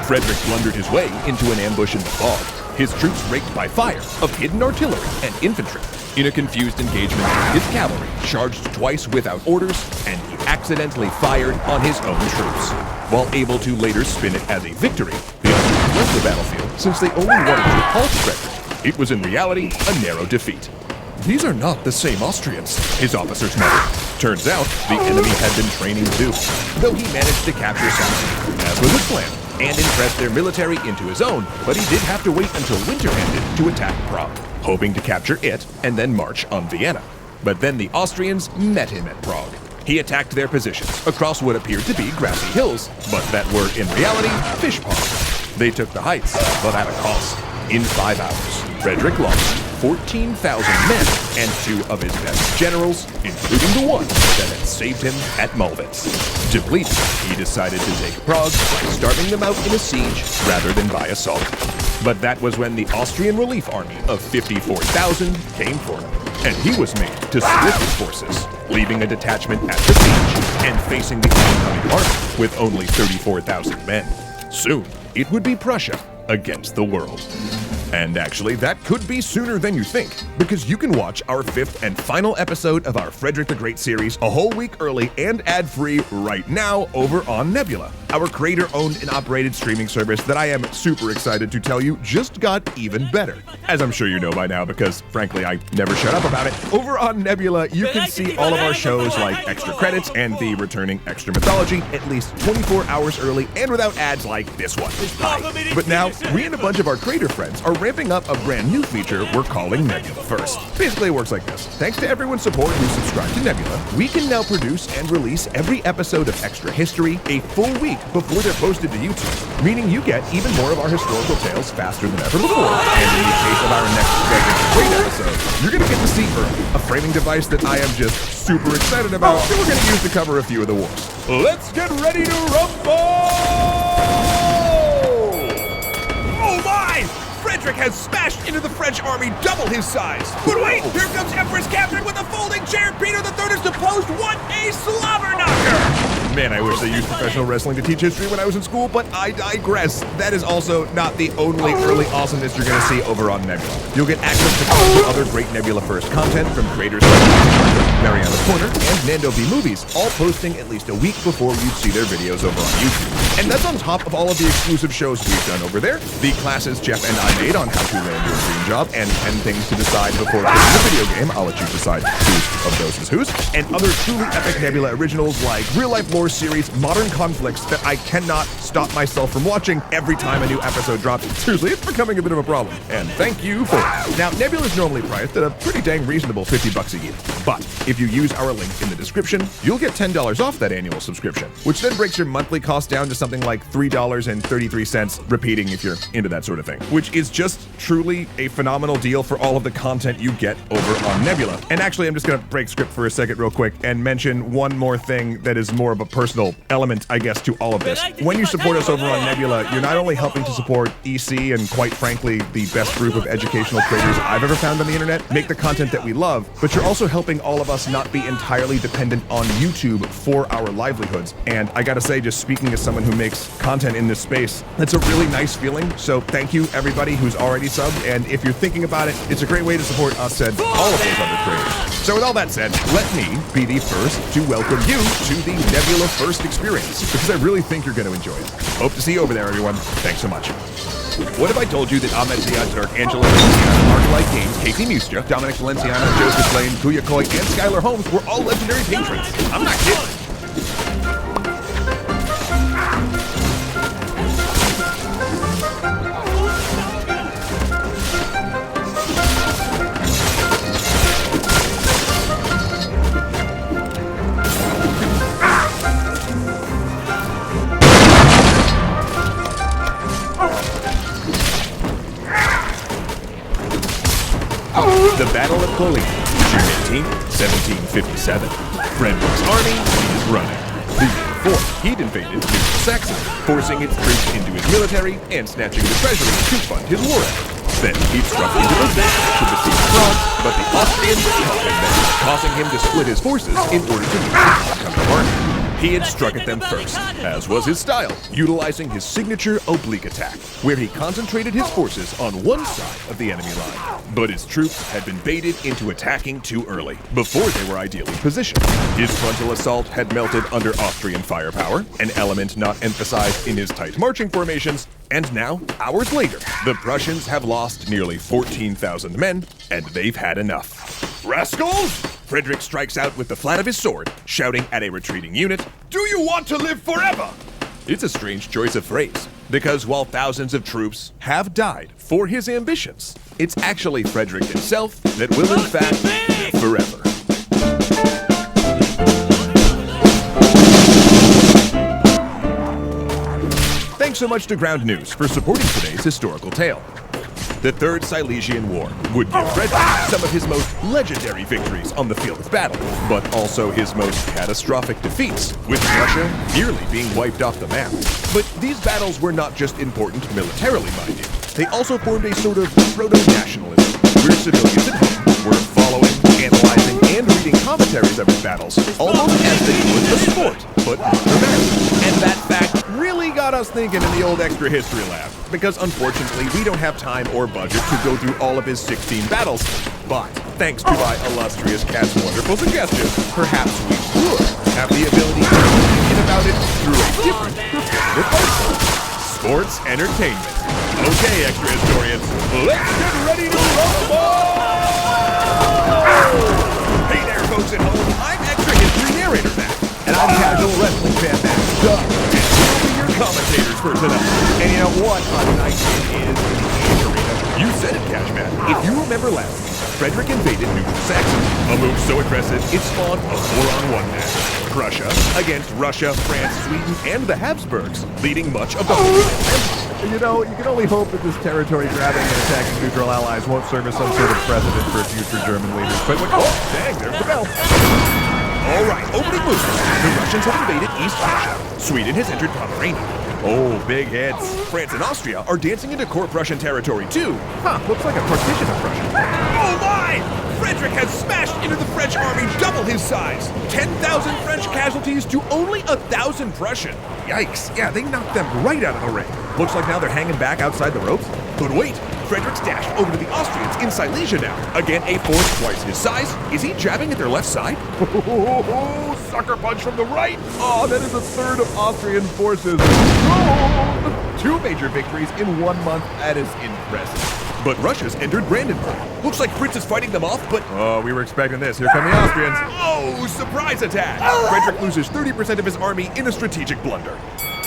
Frederick blundered his way into an ambush in the fog, his troops raked by fire of hidden artillery and infantry. In a confused engagement, his cavalry charged twice without orders, and he accidentally fired on his own troops. While able to later spin it as a victory, the Austrians left the battlefield since they only wanted to halt Frederick. It was in reality a narrow defeat. These are not the same Austrians, his officers muttered. Turns out, the enemy had been training too, though he managed to capture Saxony, as was his plan, and impress their military into his own, but he did have to wait until winter ended to attack Prague, hoping to capture it and then march on Vienna. But then the Austrians met him at Prague. He attacked their positions across what appeared to be grassy hills, but that were in reality fish ponds. They took the heights, but at a cost. In 5 hours, Frederick lost 14,000 men and 2 of his best generals, including the one that had saved him at Mulwitz. Depleted, he decided to take Prague by starving them out in a siege rather than by assault. But that was when the Austrian relief army of 54,000 came for him, and he was made to split his forces, leaving a detachment at the siege and facing the oncoming army with only 34,000 men. Soon, it would be Prussia against the world. And actually, that could be sooner than you think, because you can watch our 5th and final episode of our Frederick the Great series a whole week early and ad-free right now over on Nebula, our creator-owned and operated streaming service that I am super excited to tell you just got even better. As I'm sure you know by now, because frankly, I never shut up about it. Over on Nebula, you can see all of our shows like Extra Credits and the returning Extra Mythology at least 24 hours early and without ads like this one. But now, we and a bunch of our creator friends are ramping up a brand new feature we're calling Nebula First. Basically, it works like this. Thanks to everyone's support who subscribed to Nebula, we can now produce and release every episode of Extra History a full week before they're posted to YouTube, meaning you get even more of our historical tales faster than ever before. And in the case of our next Frederick the Great episode, you're going to get to see early, a framing device that I am just super excited about that we're going to use to cover a few of the wars. Let's get ready to rumble! Oh my! Frederick has smashed into the French army double his size. But wait, here comes Empress Catherine with a folding chair. Peter III is deposed. What a slobber knocker! Man, I wish they used professional wrestling to teach history when I was in school, but I digress. That is also not the only early awesomeness you're going to see over on Nebula. You'll get access to tons of other great Nebula First content from creators like Mariana Corner and Nando V Movies, all posting at least a week before you'd see their videos over on YouTube. And that's on top of all of the exclusive shows we've done over there, the classes Jeff and I made on how to land your dream job, and 10 things to decide before playing the video game. I'll let you decide whose of those is whose. And other truly epic Nebula originals like real-life lore War series Modern Conflicts that I cannot stop myself from watching every time a new episode drops. Seriously, it's becoming a bit of a problem. And thank you for it. Now, Nebula is normally priced at a pretty dang reasonable $50 a year. But if you use our link in the description, you'll get $10 off that annual subscription, which then breaks your monthly cost down to something like $3.33, repeating if you're into that sort of thing, which is just truly a phenomenal deal for all of the content you get over on Nebula. And actually, I'm just gonna break script for a second real quick and mention one more thing that is more of a personal element, I guess, to all of this. When you support us over on Nebula, you're not only helping to support EC and, quite frankly, the best group of educational creators I've ever found on the internet, make the content that we love, but you're also helping all of us not be entirely dependent on YouTube for our livelihoods. And I gotta say, just speaking as someone who makes content in this space, that's a really nice feeling. So thank you, everybody who's already subbed, and if you're thinking about it, it's a great way to support us and all of those other creators. So with all that said, let me be the first to welcome you to the Nebula First experience, because I really think you're going to enjoy it. Hope to see you over there, everyone. Thanks so much. What if I told you that Ahmed Ziad Turk, Angela Valenciano, Marklight Games, Casey Mustra, Dominic Valenciano, Joseph Lane, Kuya Koi, and Skylar Holmes were all legendary patrons? I'm not kidding. The Battle of Chloe, June 18, 1757. Frederick's army is running. The year before, he'd invaded New Saxony, forcing its troops into his military and snatching the treasury to fund his war effort. Then he'd struck into the to besiege France, but the Austrians held him back, causing him to split his forces in order to meet the coming army. He had struck at them first, as was his style, utilizing his signature oblique attack, where he concentrated his forces on one side of the enemy line. But his troops had been baited into attacking too early, before they were ideally positioned. His frontal assault had melted under Austrian firepower, an element not emphasized in his tight marching formations, and now, hours later, the Prussians have lost nearly 14,000 men, and they've had enough. Rascals! Frederick strikes out with the flat of his sword, shouting at a retreating unit, "Do you want to live forever?" It's a strange choice of phrase, because while thousands of troops have died for his ambitions, it's actually Frederick himself that will in fact live forever. Thanks so much to Ground News for supporting today's historical tale. The Third Silesian War would give Frederick some of his most legendary victories on the field of battle, but also his most catastrophic defeats, with Russia nearly being wiped off the map. But these battles were not just important militarily, mind you. They also formed a sort of proto-nationalism, where civilians at home were following, analyzing, and reading commentaries of his battles, almost as they would a sport, but not dramatic. And that fact really got us thinking in the old extra history lab, because unfortunately we don't have time or budget to go through all of his 16 battles. But thanks to my illustrious cat's wonderful suggestion, perhaps we would have the ability to think about it through a different perspective also. Sports entertainment. Okay, extra historians, let's get ready to rumble! Hey there, folks at home, I'm extra history narrator Matt, and I'm casual wrestling fan Matt. And we'll be your commentators for tonight. And you know what a night it is in the arena? You said it, Cash Man. If you remember last week, Frederick invaded New Saxony, a move so aggressive it spawned a 4-on-1 match. Prussia against Russia, France, Sweden, and the Habsburgs, leading much of the Holy Empire. You know, you can only hope that this territory grabbing and attacking neutral allies won't serve as some sort of precedent for future German leaders. But oh, dang, there's the bell. All right, opening move. The Russians have invaded East Prussia. Sweden has entered Pomerania. Oh, big hits. France and Austria are dancing into core Prussian territory too. Huh, looks like a partition of Prussia. Oh my! Frederick has smashed into the French army double his size. 10,000 French casualties to only 1,000 Prussian. Yikes, yeah, they knocked them right out of the ring. Looks like now they're hanging back outside the ropes. But wait, Frederick's dashed over to the Austrians in Silesia now. Again, a force twice his size. Is he jabbing at their left side? Oh, sucker punch from the right. Oh, that is a third of Austrian forces. Oh, 2 major victories in 1 month. That is impressive. But Russia's entered Brandenburg. Looks like Fritz is fighting them off, but... Oh, we were expecting this. Here come the Austrians. Oh, surprise attack! Frederick loses 30% of his army in a strategic blunder.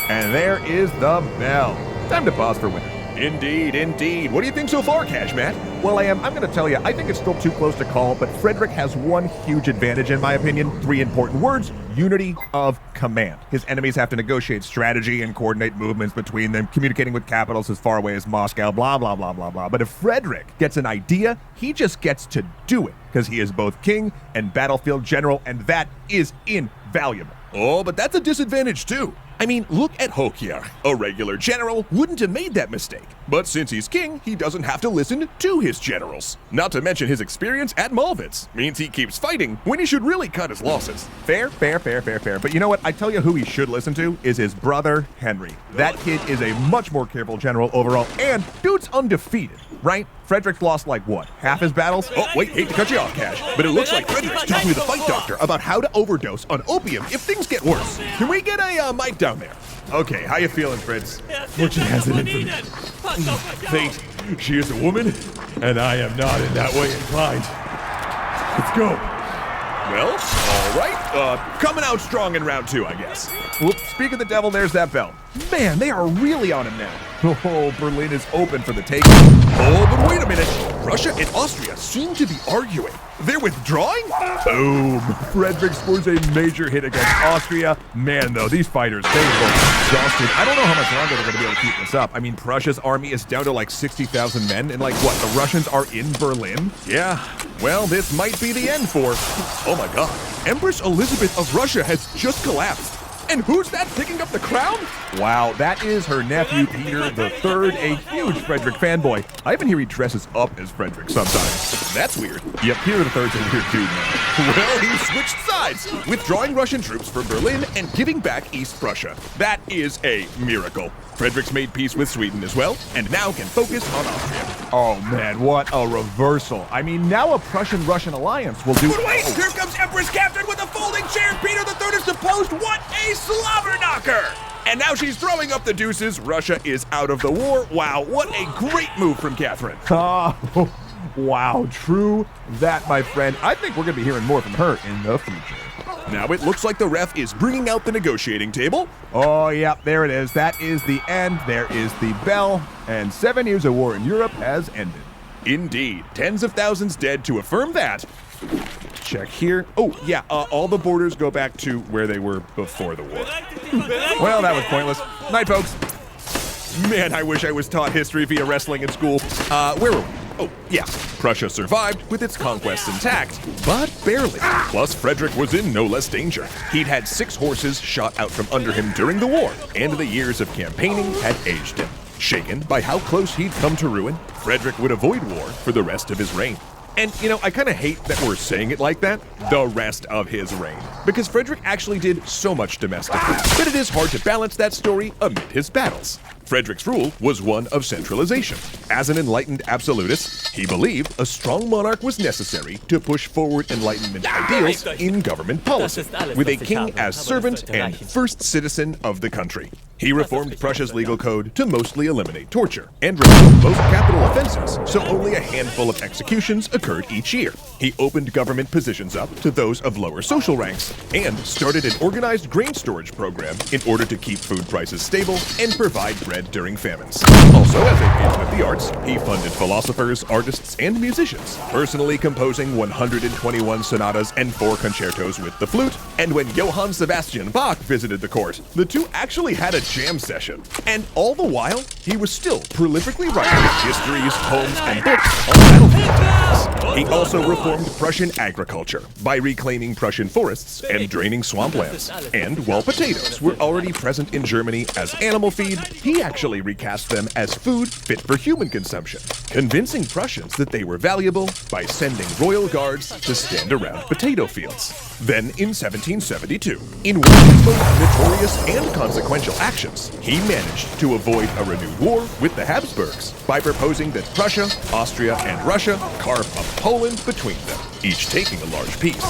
And there is the bell. Time to pause for winter. Indeed, indeed. What do you think so far, Cashmat? Well, I'm going to tell you, I think it's still too close to call, but Frederick has one huge advantage, in my opinion. 3 important words: unity of command. His enemies have to negotiate strategy and coordinate movements between them, communicating with capitals as far away as Moscow, blah, blah, blah, blah, blah. But if Frederick gets an idea, he just gets to do it, because he is both king and battlefield general, and that is invaluable. Oh, but that's a disadvantage too. I mean, look at Hokier. A regular general wouldn't have made that mistake. But since he's king, he doesn't have to listen to his generals. Not to mention his experience at Malvitz. Means he keeps fighting when he should really cut his losses. Fair. But you know what? I tell you who he should listen to is his brother, Henry. That kid is a much more careful general overall, and dude's undefeated, right? Frederick's lost like what? Half his battles? Oh, wait, hate to cut you off, Cash, but it looks like Frederick's talking to the fight doctor about how to overdose on opium if things get worse. Can we get a mic down there? Okay, how you feeling, Fritz? Fortune has it in for me. Fate, she is a woman, and I am not in that way inclined. Let's go. Well, all right. Coming out strong in round 2, I guess. Whoop, speak of the devil, there's that bell. Man, they are really on him now. Oh, Berlin is open for the taking. Oh, but wait a minute. Russia and Austria seem to be arguing. They're withdrawing? Boom. Frederick scores a major hit against Austria. Man, though, these fighters, they look exhausted. I don't know how much longer they're going to be able to keep this up. I mean, Prussia's army is down to like 60,000 men, and like what, the Russians are in Berlin? Yeah, well, this might be the end for... Oh my god. Empress Elizabeth of Russia has just collapsed. And who's that picking up the crown? Wow, that is her nephew, Peter III, a huge Frederick fanboy. I even hear he dresses up as Frederick sometimes. That's weird. Yep, Peter III's a weird dude, man. Well, he switched sides, withdrawing Russian troops from Berlin and giving back East Prussia. That is a miracle. Frederick's made peace with Sweden as well, and now can focus on Austria. Oh man, what a reversal. I mean, now a Prussian-Russian alliance will do... But wait, here comes Empress Catherine with a folding chair. Peter III is deposed. What a slobber knocker! And now she's throwing up the deuces. Russia is out of the war. Wow, what a great move from Catherine. Oh, wow, true that, my friend. I think we're going to be hearing more from her in the future. Now it looks like the ref is bringing out the negotiating table. Oh, yep, there it is. That is the end. There is the bell. And 7 years of war in Europe has ended. Indeed. Tens of thousands dead to affirm that. Check here. Oh, yeah, all the borders go back to where they were before the war. Well, that was pointless. Night, folks. Man, I wish I was taught history via wrestling in school. Where were we? Oh, yeah. Prussia survived with its conquests intact, but barely. Plus, Frederick was in no less danger. He'd had 6 horses shot out from under him during the war, and the years of campaigning had aged him. Shaken by how close he'd come to ruin, Frederick would avoid war for the rest of his reign. And, you know, I kind of hate that we're saying it like that, the rest of his reign, because Frederick actually did so much domestically, but it is hard to balance that story amid his battles. Frederick's rule was one of centralization. As an enlightened absolutist, he believed a strong monarch was necessary to push forward Enlightenment ideals in government policy, with a king as servant and first citizen of the country. He reformed Prussia's legal code to mostly eliminate torture, and removed most capital offenses, so only a handful of executions occurred each year. He opened government positions up to those of lower social ranks, and started an organized grain storage program in order to keep food prices stable and provide bread during famines. Also, as a patron of the arts, he funded philosophers, artists, and musicians, personally composing 121 sonatas and 4 concertos with the flute. And when Johann Sebastian Bach visited the court, the two actually had a jam session. And all the while, he was still prolifically writing histories, poems, and books on battlefield tactics. He also reformed Prussian agriculture by reclaiming Prussian forests and draining swamplands. And while potatoes were already present in Germany as animal feed, he actually recast them as food fit for human consumption, convincing Prussians that they were valuable by sending royal guards to stand around potato fields. Then, in 1772, in one of his most notorious and consequential actions, he managed to avoid a renewed war with the Habsburgs by proposing that Prussia, Austria, and Russia carve up Poland between them. each taking a large piece.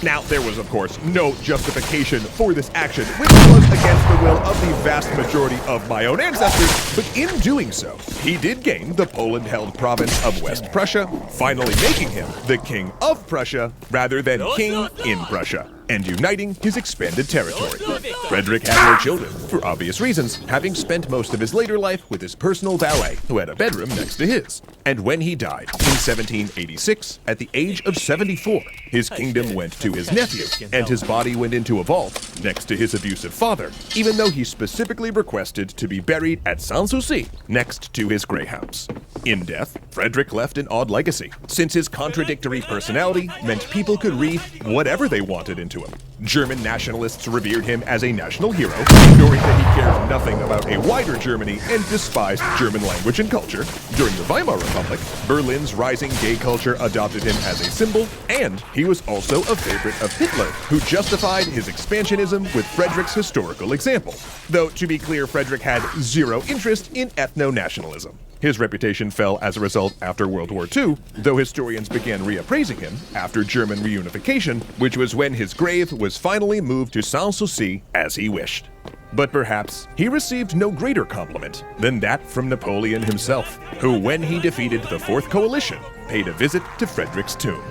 Now, there was, of course, no justification for this action, which was against the will of the vast majority of my own ancestors, but in doing so, he did gain the Poland-held province of West Prussia, finally making him the King of Prussia rather than King in Prussia, and uniting his expanded territory. Frederick had no children, for obvious reasons, having spent most of his later life with his personal valet, who had a bedroom next to his. And when he died in 1786, at the age of 74, his kingdom went to his nephew, and his body went into a vault next to his abusive father, even though he specifically requested to be buried at Sanssouci, next to his greyhounds. In death, Frederick left an odd legacy, since his contradictory personality meant people could read whatever they wanted into him. German nationalists revered him as a national hero, ignoring that he cared nothing about a wider Germany and despised German language and culture. During the Weimar Republic, Berlin's rising gay culture adopted him as a symbol, and he was also a favorite of Hitler, who justified his expansionism with Frederick's historical example. Though, to be clear, Frederick had zero interest in ethno-nationalism. His reputation fell as a result after World War II, though historians began reappraising him after German reunification, which was when his grave was finally moved to Sanssouci as he wished. But perhaps he received no greater compliment than that from Napoleon himself, who, when he defeated the Fourth Coalition, paid a visit to Frederick's tomb.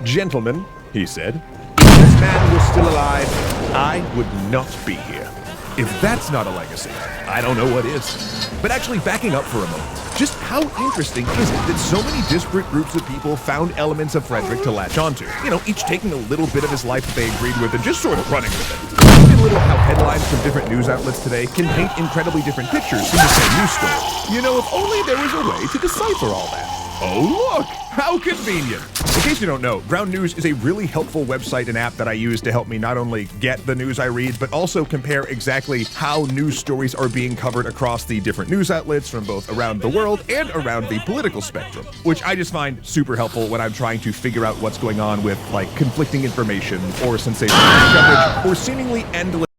"Gentlemen," he said, "if this man was still alive, I would not be here." If that's not a legacy, I don't know what is. But actually, backing up for a moment, just how interesting is it that so many disparate groups of people found elements of Frederick to latch onto? Each taking a little bit of his life that they agreed with and just sort of running with it. Isn't it a little how headlines from different news outlets today can paint incredibly different pictures from the same news story? If only there was a way to decipher all that. Oh, look! How convenient! In case you don't know, Ground News is a really helpful website and app that I use to help me not only get the news I read, but also compare exactly how news stories are being covered across the different news outlets from both around the world and around the political spectrum, which I just find super helpful when I'm trying to figure out what's going on with, conflicting information or sensational coverage or seemingly endless